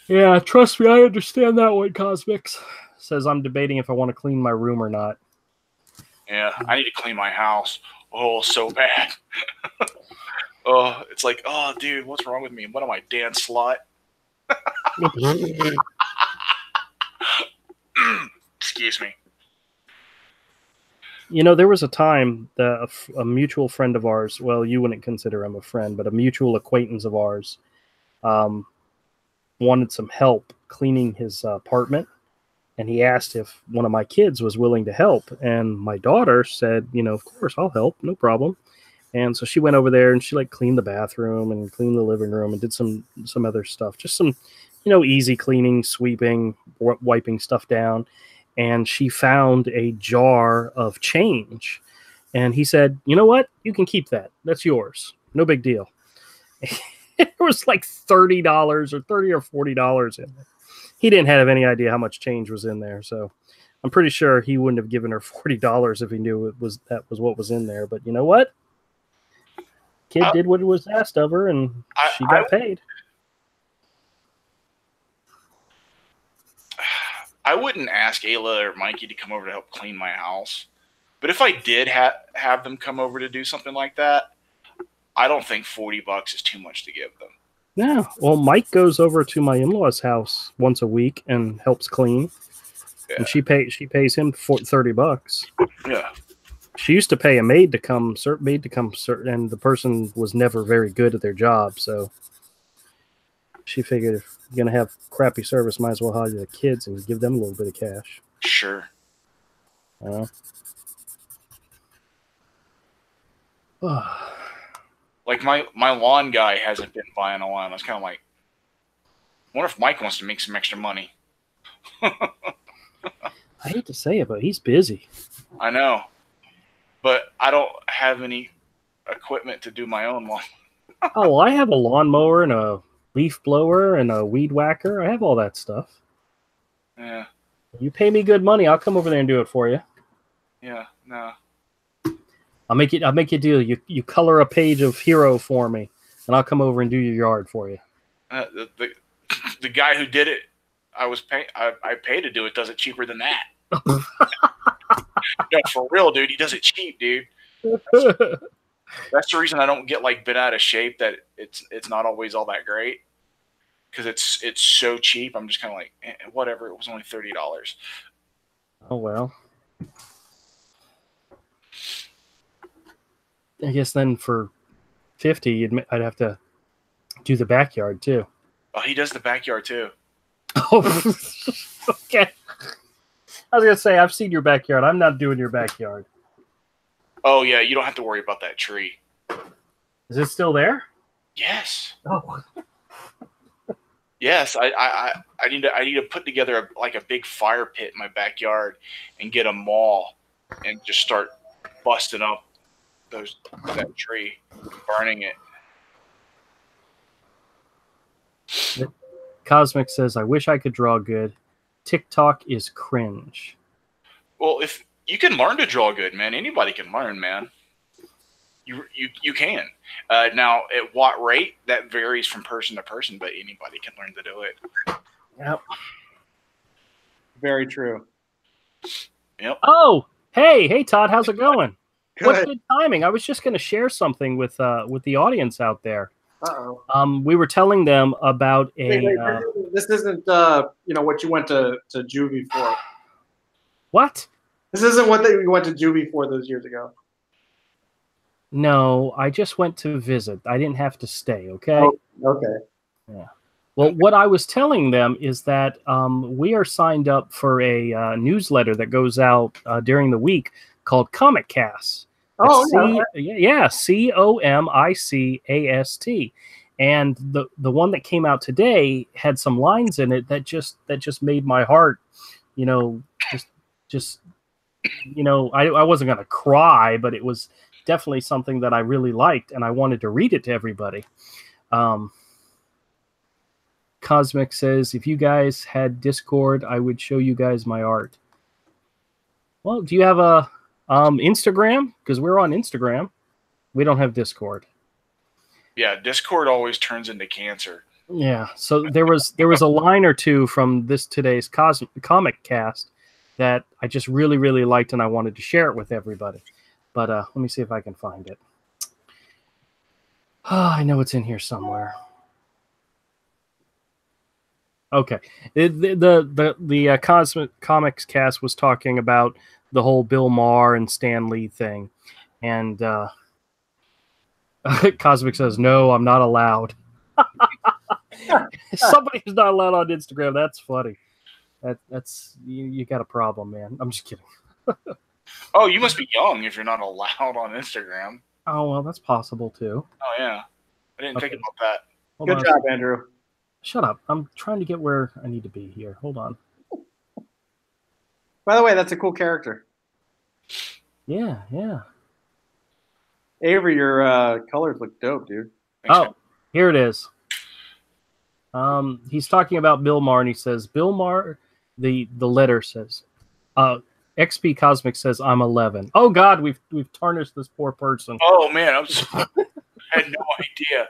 Yeah, trust me, I understand that one, Cosmix. Says I'm debating if I want to clean my room or not. Yeah, I need to clean my house. Oh, so bad. Oh, it's like, oh, dude, what's wrong with me? What am I, Dan Slut? Excuse me. You know, there was a time that a mutual friend of ours, well, you wouldn't consider him a friend, but a mutual acquaintance of ours wanted some help cleaning his apartment. And he asked if one of my kids was willing to help. And my daughter said, of course, I'll help. No problem. And so she went over there and she cleaned the bathroom and cleaned the living room and did some other stuff. Just some, easy cleaning, sweeping, wiping stuff down. and she found a jar of change. And he said, "You know what? You can keep that. That's yours. No big deal." It was like $30 or $30 or $40 in there. He didn't have any idea how much change was in there, so I'm pretty sure he wouldn't have given her $40 if he knew that was what was in there. But you know what? Kid did what was asked of her, and she got paid. I wouldn't ask Ayla or Mikey to come over to help clean my house. But if I did have them come over to do something like that, I don't think $40 is too much to give them. Yeah. Well, Mike goes over to my in-laws' house once a week and helps clean. Yeah. And she pays him $30. Yeah. She used to pay a maid to come, and the person was never very good at their job, so she figured if you're gonna have crappy service, might as well hire the kids and give them a little bit of cash. Sure. Like my lawn guy hasn't been buying a lawn. I was kind of like, I wonder if Mike wants to make some extra money. I hate to say it, but he's busy. I know, but I don't have any equipment to do my own lawn. Oh, well, I have a lawnmower and a leaf blower and a weed whacker. I have all that stuff. Yeah. You pay me good money, I'll come over there and do it for you. Yeah. No. I'll make you a deal. You color a page of Hero for me, and I'll come over and do your yard for you. The guy who did it, I pay to do it, does it cheaper than that. No, for real, dude. He does it cheap, dude. That's the reason I don't get like bent out of shape. That it's not always all that great because it's so cheap. I'm just kind of like whatever. It was only $30. Oh well. I guess then for $50, I'd have to do the backyard too. Oh, he does the backyard too. Oh, okay. I was gonna say I've seen your backyard. I'm not doing your backyard. Oh yeah, you don't have to worry about that tree. Is it still there? Yes. Oh. Yes, I need to put together a big fire pit in my backyard and get a maul and just start busting up that tree, burning it. Cosmic says, "I wish I could draw good. TikTok is cringe." Well, if you can learn to draw good, man, anybody can learn, man. You can. Now, at what rate, that varies from person to person, but anybody can learn to do it. Yep. Very true. Yep. Oh, hey, Todd, how's it going? Good. What's good timing? I was just going to share something with the audience out there. Uh-oh. We were telling them about Wait, this isn't what you went to juvie for. What? This isn't what you went to juvie for those years ago. No, I just went to visit. I didn't have to stay, okay? Oh, okay. Yeah. Well, what I was telling them is that we are signed up for a newsletter that goes out during the week called Comic Cast. Oh, yeah, COMICAST. And the one that came out today had some lines in it that just made my heart, just I wasn't going to cry, but it was definitely something that I really liked, and I wanted to read it to everybody. Cosmic says, if you guys had Discord, I would show you guys my art. Well, do you have a Instagram? Because we're on Instagram. We don't have Discord. Yeah, Discord always turns into cancer. Yeah, so there was a line or two from today's Comic Cast that I just really, really liked, and I wanted to share it with everybody. But let me see if I can find it. Oh, I know it's in here somewhere. Okay, the Cosmic Comics Cast was talking about the whole Bill Maher and Stan Lee thing, and Cosmic says, "No, I'm not allowed." Somebody who's not allowed on Instagram. That's funny. That's you got a problem, man. I'm just kidding. Oh, you must be young if you're not allowed on Instagram. Oh, well, that's possible too. Oh yeah, I didn't think about that. Good job, Andrew. Shut up. I'm trying to get where I need to be here. Hold on. By the way, that's a cool character. Yeah, yeah. Avery, your colors look dope, dude. Thanks, Oh, man. here it is. He's talking about Bill Maher, and he says, Bill Maher, the letter says, XP Cosmic says, I'm 11. Oh, God, we've tarnished this poor person. Oh man, I had no idea.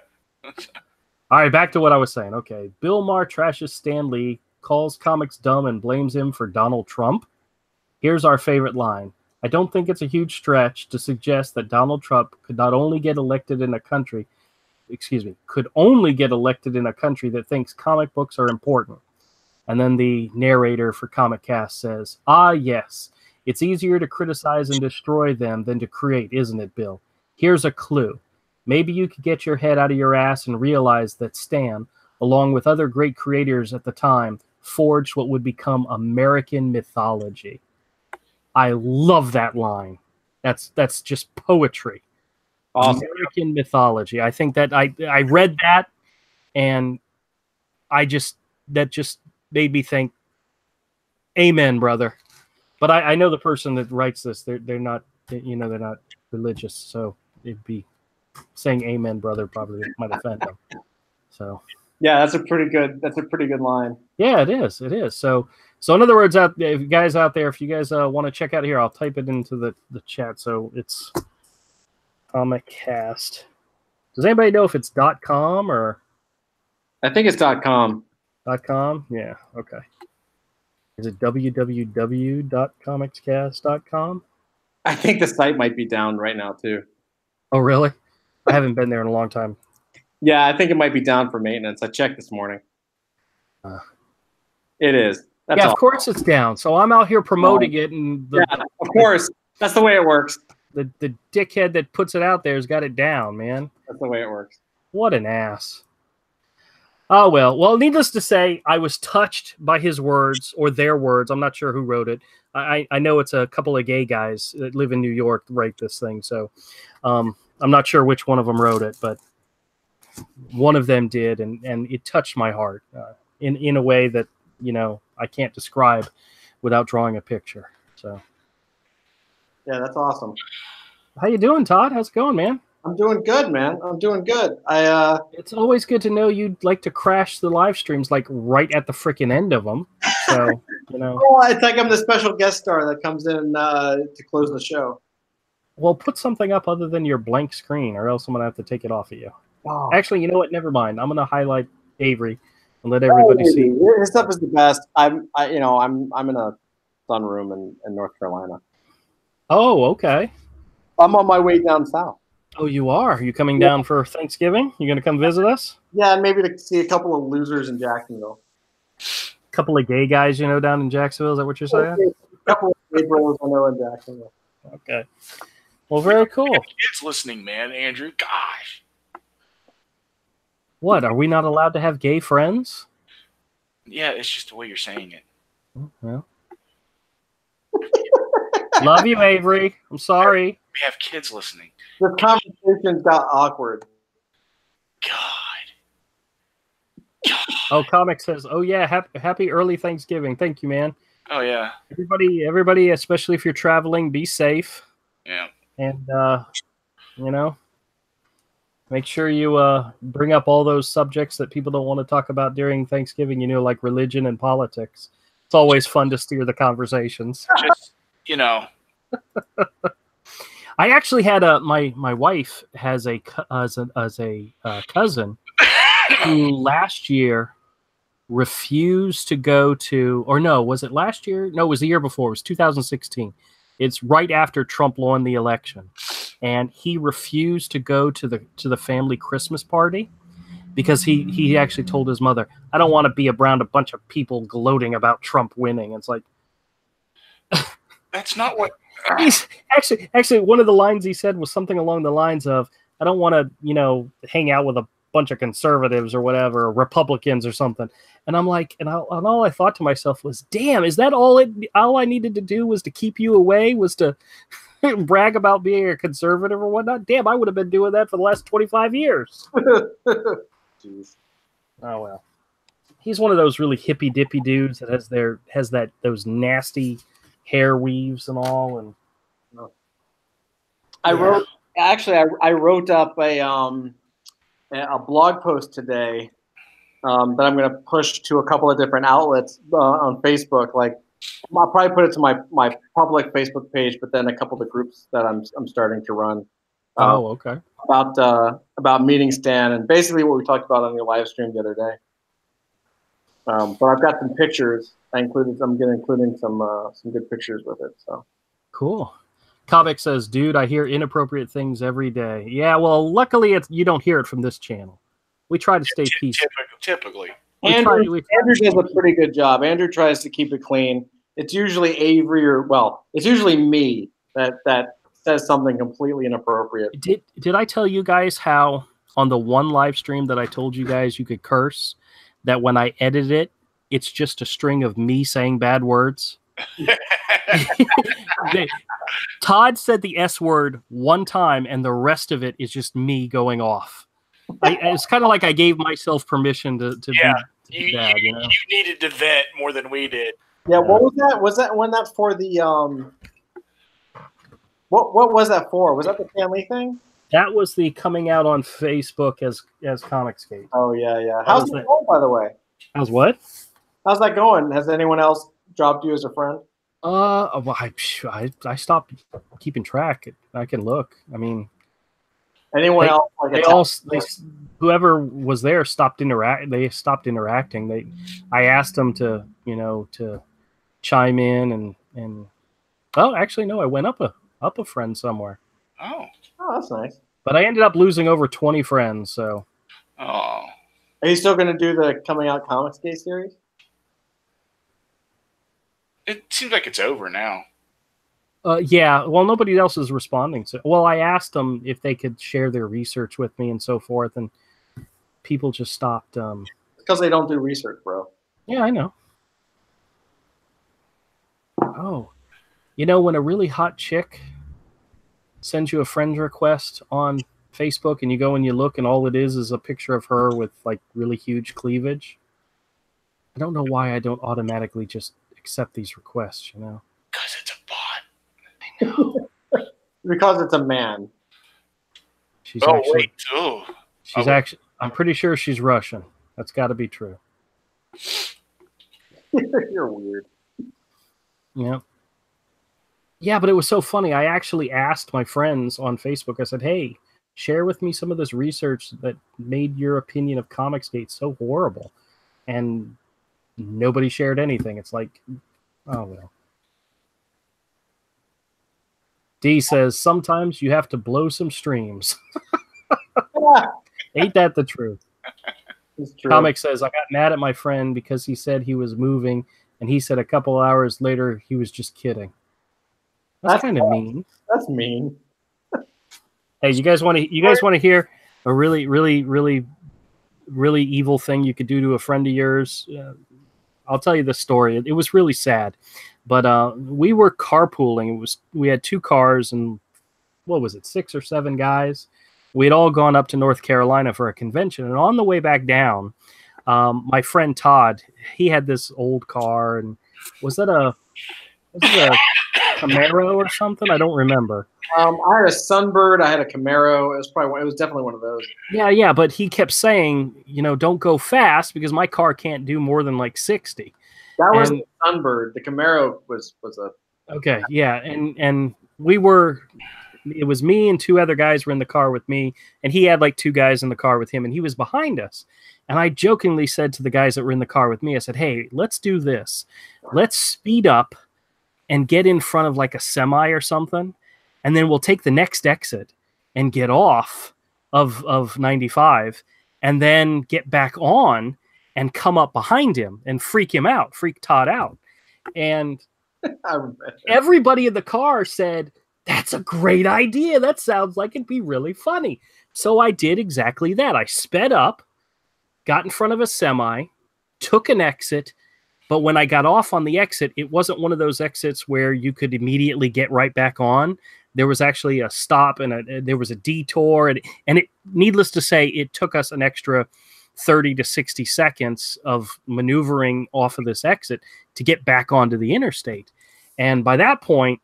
All right, back to what I was saying. Okay, Bill Maher trashes Stan Lee, calls comics dumb, and blames him for Donald Trump. Here's our favorite line. I don't think it's a huge stretch to suggest that Donald Trump could not only get elected in a country, could only get elected in a country that thinks comic books are important. And then the narrator for Comic Cast says, ah, yes, it's easier to criticize and destroy them than to create, isn't it, Bill? Here's a clue. Maybe you could get your head out of your ass and realize that Stan, along with other great creators at the time, forged what would become American mythology. I love that line. That's just poetry. Awesome. American mythology. I think that I read that, and that just made me think, amen, brother. But I know the person that writes this. They're not they're not religious, so it'd be saying amen, brother, probably might offend them. So yeah, that's a pretty good line. Yeah, it is. It is. So in other words, if you guys out there, if you guys want to check out here, I'll type it into the chat. So it's Comic Cast. Does anybody know if it's .com or? I think it's .com. .com? Yeah. Okay. Is it www.comicscast.com? I think the site might be down right now too. Oh, really? I haven't been there in a long time. Yeah, I think it might be down for maintenance. I checked this morning. It is. That's Of course it's down. So I'm out here promoting it, and of course, that's the way it works. The dickhead that puts it out there has got it down, man. That's the way it works. What an ass. Oh, well, needless to say, I was touched by his words, or their words. I'm not sure who wrote it. I know it's a couple of gay guys that live in New York write this thing, so I'm not sure which one of them wrote it, but one of them did, and it touched my heart in a way that, I can't describe without drawing a picture. So, yeah, that's awesome. How you doing, Todd? How's it going, man? I'm doing good, man. I'm doing good. It's always good to know you'd like to crash the live streams like right at the freaking end of them. So, Oh, it's like I'm the special guest star that comes in to close the show. Well, put something up other than your blank screen, or else I'm gonna have to take it off of you. Oh. Actually, you know what? Never mind. I'm gonna highlight Avery and let everybody see. His stuff is the best. I'm in a sunroom in North Carolina. Oh, okay. I'm on my way down south. Oh, you are? Are you coming down for Thanksgiving? You gonna come visit us? Yeah, and maybe to see a couple of losers in Jacksonville. A couple of gay guys, down in Jacksonville. Is that what you're saying? A couple of gay bros I know in Jacksonville. Okay. Well, very cool. Kids listening, man, Andrew. Gosh. What? Are we not allowed to have gay friends? Yeah, it's just the way you're saying it. Well. Love you, Avery. I'm sorry. We have kids listening. The conversation got awkward. God. Oh, Comic says, oh, yeah, happy early Thanksgiving. Thank you, man. Oh, yeah. Everybody, especially if you're traveling, be safe. Yeah. And, make sure you bring up all those subjects that people don't want to talk about during Thanksgiving, like religion and politics. It's always fun to steer the conversations. Just, I actually had my wife has a cousin who last year refused to go to, or no, was it last year? No, it was the year before. It was 2016. It's right after Trump won the election, and he refused to go to the family Christmas party because he actually told his mother, "I don't want to be around a bunch of people gloating about Trump winning." It's like, that's not what. He's actually one of the lines he said was something along the lines of, "I don't want to hang out with a bunch of conservatives or whatever, or Republicans or something." And I'm like, and all I thought to myself was, damn, is that all I needed to do was to keep you away, was to brag about being a conservative or whatnot? Damn, I would have been doing that for the last 25 years. Jeez. Oh well. He's one of those really hippy dippy dudes that has those nasty hair weaves and all. And I wrote up a blog post today that I'm going to push to a couple of different outlets on Facebook. Like, I'll probably put it to my public Facebook page, but then a couple of the groups that I'm starting to run. Okay. About meeting Stan and basically what we talked about on your live stream the other day. But I've got some pictures. I'm going to include some good pictures with it. So cool. Comic says, "Dude, I hear inappropriate things every day." Yeah, well, luckily you don't hear it from this channel. We try to stay peaceful. Typically. Andrew does a pretty good job. Andrew tries to keep it clean. It's usually Avery it's usually me that says something completely inappropriate. Did I tell you guys how on the one live stream that I told you guys you could curse, that when I edit it, it's just a string of me saying bad words? Todd said the S word one time, and the rest of it is just me going off. It's kind of like I gave myself permission to be bad. You needed to vent more than we did. Yeah, what was that? Was that when that's for the What was that for? Was that the Stan Lee thing? That was the coming out on Facebook as Comicsgate. Oh yeah. How's that going, by the way? How's what? How's that going? Has anyone else dropped you as a friend? Well, I stopped keeping track. I can look. I mean, anyone else? Whoever was there stopped They stopped interacting. I asked them to chime in and. Oh, actually, no. I went up a friend somewhere. Oh, that's nice. But I ended up losing over 20 friends. So. Oh. Are you still going to do the Coming Out Comicsgate series? It seems like it's over now. Yeah. Well, nobody else is responding. Well, I asked them if they could share their research with me and so forth, and people just stopped. Because they don't do research, bro. Yeah, I know. Oh. When a really hot chick sends you a friend request on Facebook and you go and you look and all it is a picture of her with like really huge cleavage, I don't know why I don't automatically just accept these requests, Because it's a bot. I know. Because it's a man. She's actually, I'm pretty sure she's Russian. That's got to be true. You're weird. Yeah. Yeah, but it was so funny. I actually asked my friends on Facebook, I said, hey, share with me some of this research that made your opinion of Comicsgate so horrible. And nobody shared anything. It's like, oh, well. D says, sometimes you have to blow some streams. Ain't that the truth? It's true. Comic says, I got mad at my friend because he said he was moving, and he said a couple hours later he was just kidding. That's kind of mean. That's mean. Hey, you guys want to hear a really, really, really, really evil thing you could do to a friend of yours? I'll tell you the story. It was really sad, but we were carpooling. We had 2 cars, and what was it, 6 or 7 guys? We had all gone up to North Carolina for a convention, and on the way back down, my friend Todd, he had this old car, and was it a Camaro or something? I don't remember. I had a Sunbird. I had a Camaro. It was definitely one of those. Yeah. But he kept saying, don't go fast because my car can't do more than like 60. That was a Sunbird. The Camaro was a. Okay. Yeah. And it was me and 2 other guys were in the car with me, and he had like 2 guys in the car with him, and he was behind us. And I jokingly said to the guys that were in the car with me, I said, hey, let's do this. Let's speed up and get in front of like a semi or something, and then we'll take the next exit and get off of 95, and then get back on and come up behind him and freak Todd out. And everybody in the car said, that's a great idea. That sounds like it'd be really funny. So I did exactly that. I sped up, got in front of a semi, took an exit. But when I got off on the exit, it wasn't one of those exits where you could immediately get right back on. There was actually a stop and there was a detour. And needless to say, it took us an extra 30 to 60 seconds of maneuvering off of this exit to get back onto the interstate. And by that point,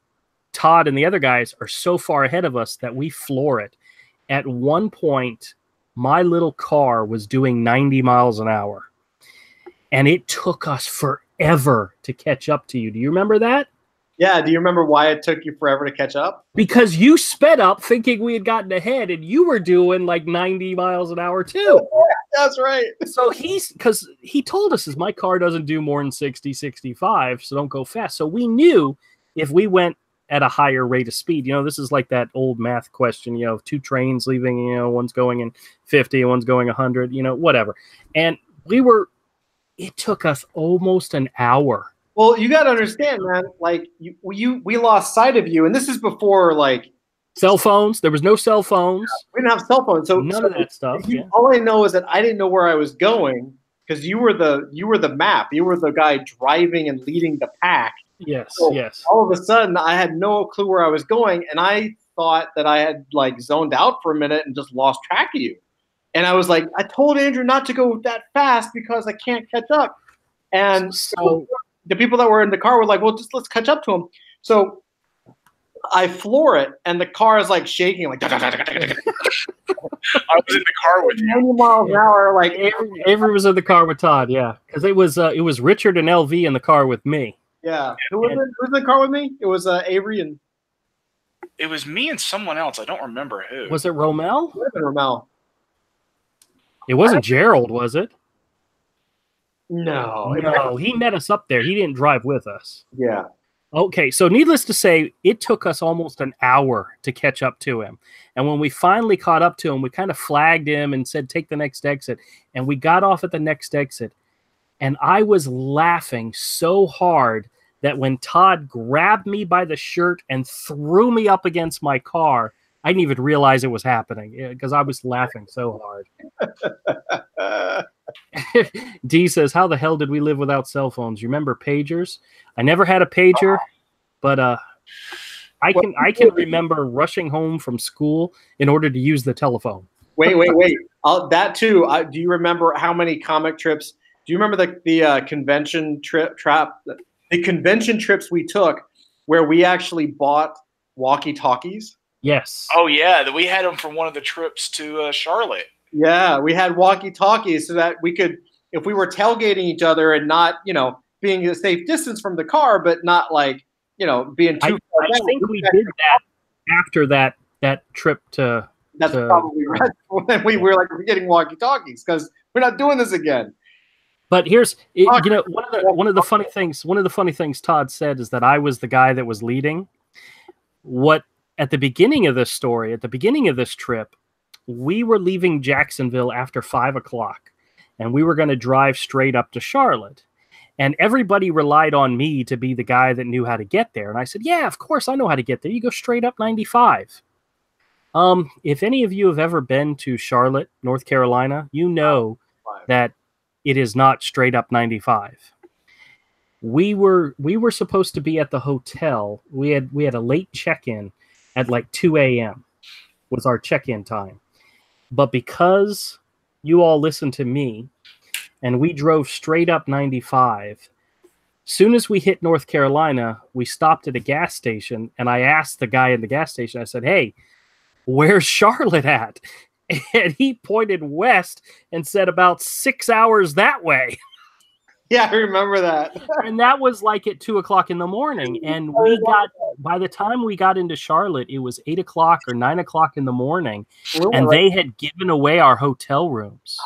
Todd and the other guys are so far ahead of us that we floor it. At one point, my little car was doing 90 miles an hour. And it took us forever to catch up to you. Do you remember that? Yeah. Do you remember why it took you forever to catch up? Because you sped up thinking we had gotten ahead, and you were doing like 90 miles an hour too. That's right. So because he told us my car doesn't do more than 60, 65, so don't go fast. So we knew if we went at a higher rate of speed, this is like that old math question, two trains leaving, one's going in 50 and one's going 100, whatever. And it took us almost an hour. Well, you got to understand, man, like we lost sight of you. And this is before like cell phones. There was no cell phones. We didn't have cell phones. So none of that stuff. All I know is that I didn't know where I was going because you were the map. You were the guy driving and leading the pack. Yes, so yes. All of a sudden, I had no clue where I was going, and I thought that I had like zoned out for a minute and just lost track of you. And I was like, I told Andrew not to go that fast because I can't catch up. And so the people that were in the car were like, well, just let's catch up to him. So I floor it, and the car is like shaking, like. I was in the car with you. 90 miles an hour, like Avery was in the car with Todd, yeah, because it was Richard and LV in the car with me. Yeah, who was in the car with me? It was Avery and. It was me and someone else. I don't remember who. Was it Romel? It was Romel. It wasn't Gerald, was it? No, he met us up there. He didn't drive with us. Yeah. Okay, so needless to say, it took us almost an hour to catch up to him. And when we finally caught up to him, we kind of flagged him and said, take the next exit. And we got off at the next exit. And I was laughing so hard that when Todd grabbed me by the shirt and threw me up against my car, I didn't even realize it was happening because I was laughing so hard. D says, how the hell did we live without cell phones? You remember pagers? I never had a pager, but I can remember rushing home from school in order to use the telephone. Wait. That too. Do you remember how many comic trips? Do you remember the convention the convention trips we took where we actually bought walkie-talkies? Yes. Oh yeah, we had them from one of the trips to Charlotte. Yeah, we had walkie-talkies so that we could, if we were tailgating each other and not, being a safe distance from the car, but not like, being too far I think we did that after that trip to. That's probably right. When we were like, we're getting walkie-talkies because we're not doing this again. But here's, one of the funny things Todd said is that I was the guy that was leading. At the beginning of this story, at the beginning of this trip, we were leaving Jacksonville after 5 o'clock, and we were going to drive straight up to Charlotte. And everybody relied on me to be the guy that knew how to get there. And I said, yeah, of course, I know how to get there. You go straight up 95. If any of you have ever been to Charlotte, North Carolina, you know that it is not straight up 95. We were supposed to be at the hotel. We had a late check-in at like 2 a.m. was our check-in time. But because you all listened to me and we drove straight up 95, soon as we hit North Carolina, we stopped at a gas station, and I asked the guy in the gas station, I said, hey, where's Charlotte at? And he pointed west and said about 6 hours that way. Yeah, I remember that. And that was like at 2 o'clock in the morning. And by the time we got into Charlotte, it was 8 o'clock or 9 o'clock in the morning. And they had given away our hotel rooms.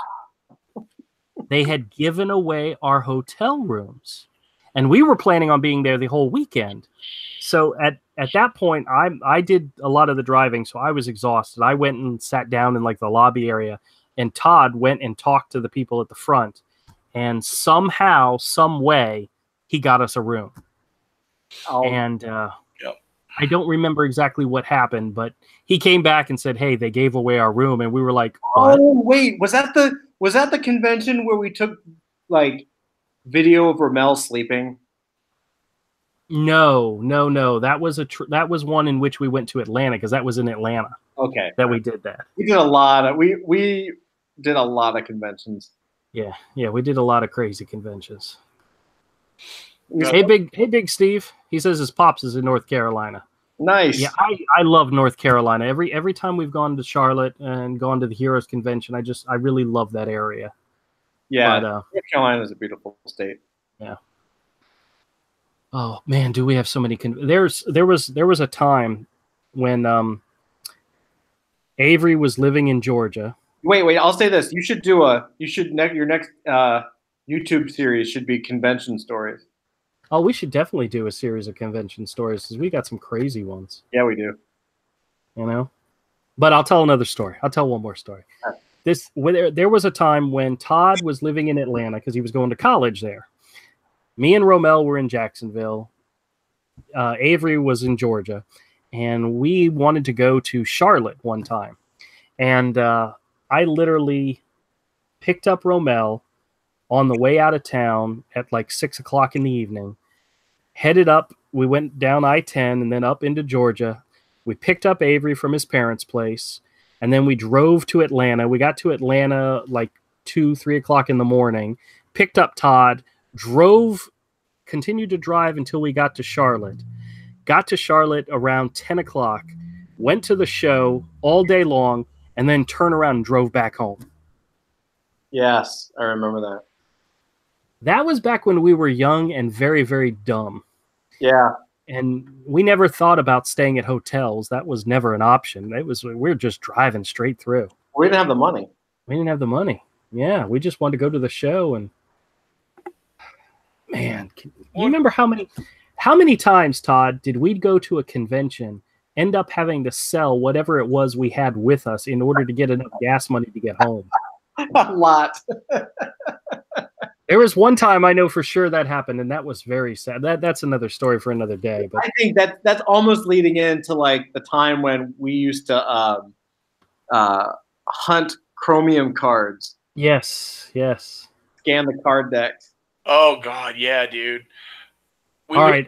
And we were planning on being there the whole weekend. So at that point, I did a lot of the driving, so I was exhausted. I went and sat down in like the lobby area, and Todd went and talked to the people at the front. And somehow, some way, he got us a room. Oh. And I don't remember exactly what happened, but he came back and said, hey, they gave away our room. And we were like, what? Oh, wait. Was that the convention where we took like video of Romel sleeping? No. That was one in which we went to Atlanta, because that was in Atlanta. Okay. That we did that. We did a lot of conventions. Yeah, we did a lot of crazy conventions. Hey, big Steve. He says his pops is in North Carolina. Nice. Yeah, I love North Carolina. Every time we've gone to Charlotte and gone to the Heroes Convention, I really love that area. Yeah, But, North Carolina is a beautiful state. Yeah. Oh man, do we have so many? There was a time when Avery was living in Georgia. Wait. I'll say this: your next YouTube series should be convention stories. Oh, we should definitely do a series of convention stories because we got some crazy ones. Yeah, we do. You know, but I'll tell another story. I'll tell one more story. There was a time when Todd was living in Atlanta because he was going to college there. Me and Romel were in Jacksonville. Avery was in Georgia, and we wanted to go to Charlotte one time. And I literally picked up Romel on the way out of town at like 6 o'clock in the evening, headed up. We went down I-10 and then up into Georgia. We picked up Avery from his parents' place, and then we drove to Atlanta. We got to Atlanta like 2, 3 o'clock in the morning, picked up Todd, continued to drive until we got to Charlotte. Got to Charlotte around 10 o'clock, went to the show all day long, and then turned around and drove back home. Yes, I remember that. That was back when we were young and very, very dumb. Yeah. And we never thought about staying at hotels. That was never an option. We were just driving straight through. We didn't have the money. We didn't have the money. Yeah, we just wanted to go to the show. And man, you remember how many times, Todd, did we go to a convention, end up having to sell whatever it was we had with us in order to get enough gas money to get home? A lot. There was one time I know for sure that happened, and that was very sad. That's another story for another day. But I think that's almost leading into like the time when we used to hunt chromium cards. Yes. Scan the card decks. Oh God, yeah, dude. All right.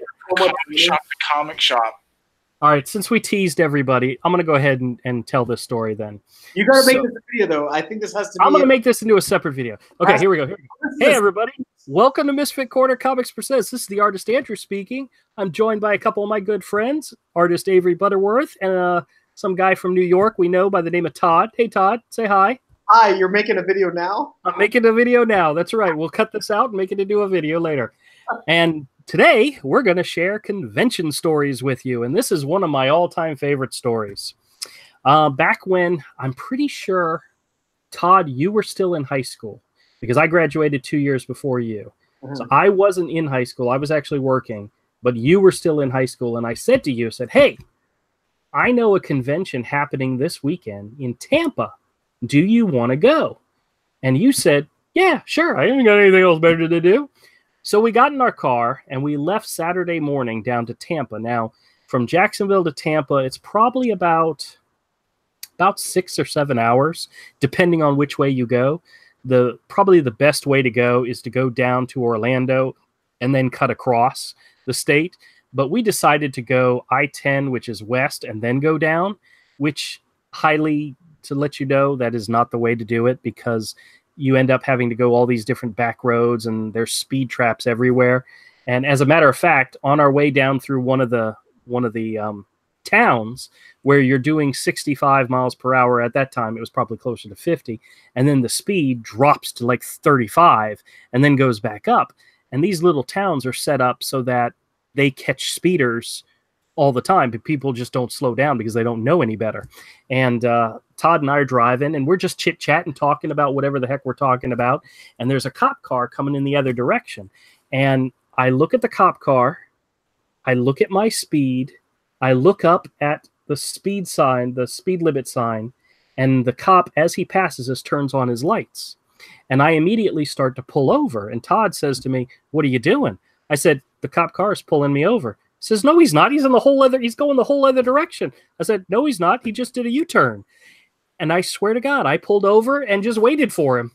Comic shop. All right, since we teased everybody, I'm going to go ahead and tell this story then. You got to make this a video, though. I think this has to be... I'm going to make this into a separate video. Okay, here we go. Hey, everybody. Welcome to Misfit Corner Comics Presents. This is the artist Andrew speaking. I'm joined by a couple of my good friends, artist Avery Butterworth and some guy from New York we know by the name of Todd. Hey, Todd, say hi. Hi, you're making a video now? I'm making a video now. That's right. We'll cut this out and make it into a video later. And today, we're going to share convention stories with you, and this is one of my all-time favorite stories. Back when, I'm pretty sure, Todd, you were still in high school, because I graduated 2 years before you. Mm-hmm. So I wasn't in high school. I was actually working, but you were still in high school, and I said to you, hey, I know a convention happening this weekend in Tampa. Do you want to go? And you said, yeah, sure. I ain't got anything else better to do. So we got in our car and we left Saturday morning down to Tampa. Now, from Jacksonville to Tampa, it's probably about 6 or 7 hours, depending on which way you go. Probably the best way to go is to go down to Orlando and then cut across the state. But we decided to go I-10, which is west, and then go down, which to let you know, that is not the way to do it, because you end up having to go all these different back roads and there's speed traps everywhere. And as a matter of fact, on our way down through one of the towns where you're doing 65 miles per hour, at that time, it was probably closer to 50. And then the speed drops to like 35 and then goes back up. And these little towns are set up so that they catch speeders all the time, but people just don't slow down because they don't know any better. And Todd and I are driving, and we're just chit-chatting, talking about whatever the heck we're talking about. And there's a cop car coming in the other direction. And I look at the cop car. I look at my speed. I look up at the speed sign, the speed limit sign, and the cop, as he passes us, turns on his lights. And I immediately start to pull over. And Todd says to me, "What are you doing?" I said, "The cop car is pulling me over." He says, "No, he's not. He's going the whole other direction." I said, "No, he's not. He just did a U-turn." And I swear to God, I pulled over and just waited for him.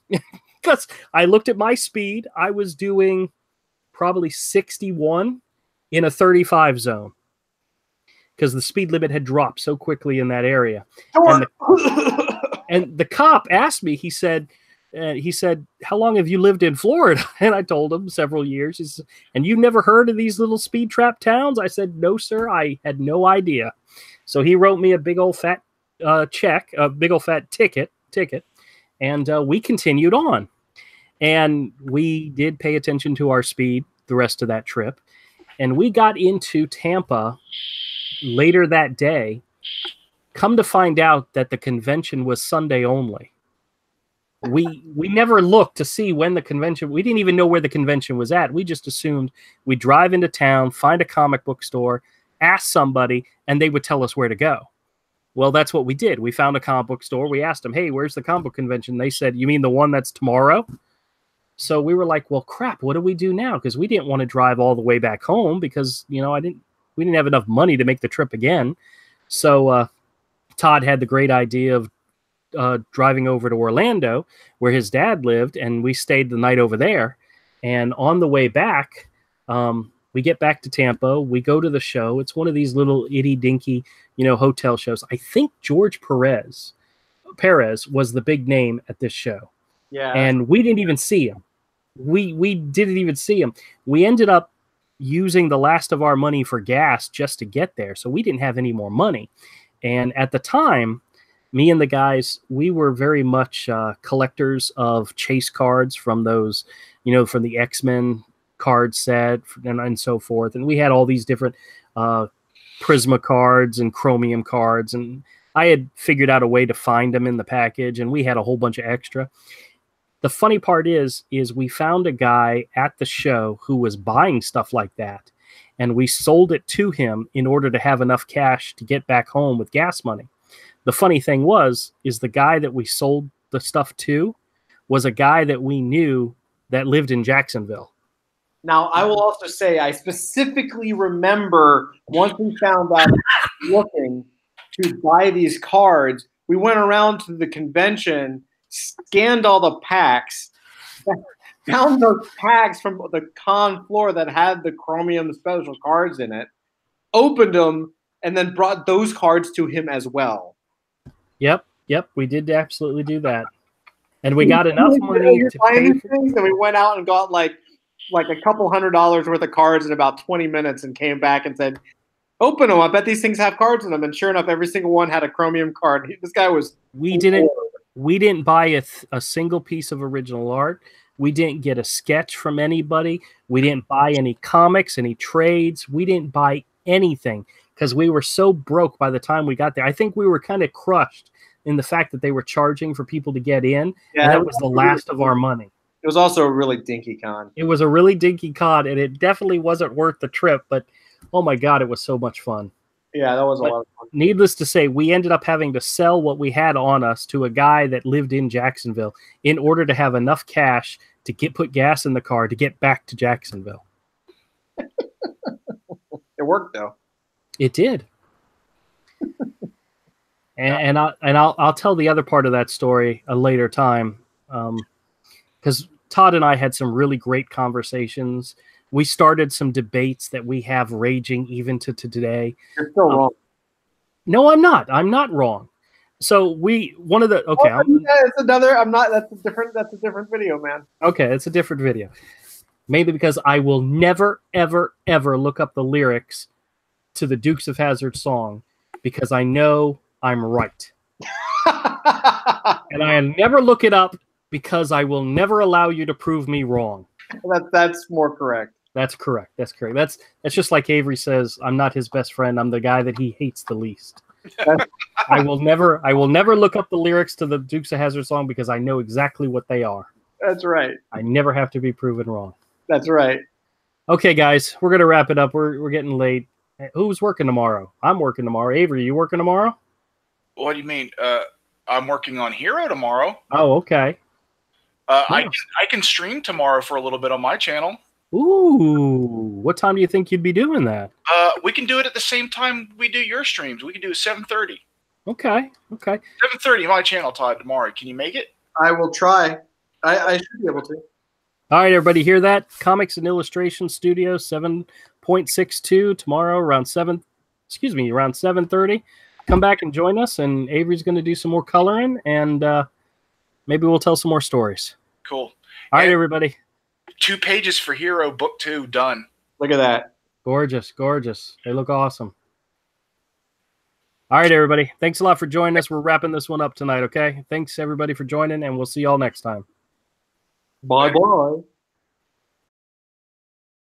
Because I looked at my speed. I was doing probably 61 in a 35 zone. Because the speed limit had dropped so quickly in that area. And the cop asked me, he said, And he said, "How long have you lived in Florida?" And I told him several years. He said, "And you never heard of these little speed trap towns?" I said, "No, sir. I had no idea." So he wrote me a big old fat check, a big old fat ticket, and we continued on. And we did pay attention to our speed the rest of that trip. And we got into Tampa later that day. Come to find out that the convention was Sunday only. We never looked to see when the convention, we didn't even know where the convention was at. We just assumed we'd drive into town, find a comic book store, ask somebody, and they would tell us where to go. Well, that's what we did. We found a comic book store. We asked them, "Hey, where's the comic book convention?" They said, "You mean the one that's tomorrow?" So we were like, "Well, crap, what do we do now?" Because we didn't want to drive all the way back home because, we didn't have enough money to make the trip again. So Todd had the great idea of driving over to Orlando where his dad lived, and we stayed the night over there. And on the way back, we get back to Tampa. We go to the show. It's one of these little itty dinky, hotel shows. I think George Perez was the big name at this show. Yeah. And we didn't even see him. We didn't even see him. We ended up using the last of our money for gas just to get there. So we didn't have any more money. And at the time, me and the guys, we were very much collectors of chase cards from those, from the X-Men card set and so forth. And we had all these different Prisma cards and Chromium cards. And I had figured out a way to find them in the package, and we had a whole bunch of extra. The funny part is we found a guy at the show who was buying stuff like that, and we sold it to him in order to have enough cash to get back home with gas money. The funny thing is the guy that we sold the stuff to was a guy that we knew that lived in Jacksonville. Now, I will also say I specifically remember once we found out looking to buy these cards, we went around to the convention, scanned all the packs, found those packs from the con floor that had the Chromium special cards in it, opened them, and then brought those cards to him as well. Yep, we did absolutely do that. And we got enough money to pay for things, and we went out and got like a couple $100 worth of cards in about 20 minutes and came back and said, "Open them. I bet these things have cards in them." And sure enough, every single one had a Chromium card. This guy was... We didn't buy a single piece of original art. We didn't get a sketch from anybody. We didn't buy any comics, any trades. We didn't buy anything because we were so broke by the time we got there. I think we were kind of crushed in the fact that they were charging for people to get in. Yeah, and that was the last of our money. It was also a really dinky con. It was a really dinky con, and it definitely wasn't worth the trip, but oh my God, it was so much fun. Yeah, that was a lot of fun. Needless to say, we ended up having to sell what we had on us to a guy that lived in Jacksonville in order to have enough cash to put gas in the car to get back to Jacksonville. It worked, though. It did. and I'll tell the other part of that story a later time, because Todd and I had some really great conversations. We started some debates that we have raging even to today. You're still wrong. No, I'm not. I'm not wrong. So it's another. I'm not. That's a different video, man. Okay, it's a different video. Mainly because I will never, ever, ever look up the lyrics to the Dukes of Hazzard song because I know I'm right. And I'll never look it up because I will never allow you to prove me wrong. That's more correct. That's correct. That's correct. That's just like Avery says, I'm not his best friend. I'm the guy that he hates the least. I will never look up the lyrics to the Dukes of Hazzard song because I know exactly what they are. That's right. I never have to be proven wrong. That's right. Okay, guys, we're gonna wrap it up. We're getting late. Who's working tomorrow? I'm working tomorrow. Avery, you working tomorrow? What do you mean? I'm working on Hero tomorrow. Oh, okay. I can stream tomorrow for a little bit on my channel. Ooh, what time do you think you'd be doing that? We can do it at the same time we do your streams. We can do 7:30. Okay. 7:30 my channel, Todd, tomorrow. Can you make it? I will try. I should be able to. All right, everybody, hear that? Comics and Illustration Studio 7.62 tomorrow around 7:30. Come back and join us, and Avery's going to do some more coloring, and maybe we'll tell some more stories. Cool. All right, And everybody. 2 pages for Hero, book 2, done. Look at that. Gorgeous, gorgeous. They look awesome. All right, everybody. Thanks a lot for joining us. We're wrapping this one up tonight, okay? Thanks, everybody, for joining, and we'll see y'all next time. Bye-bye.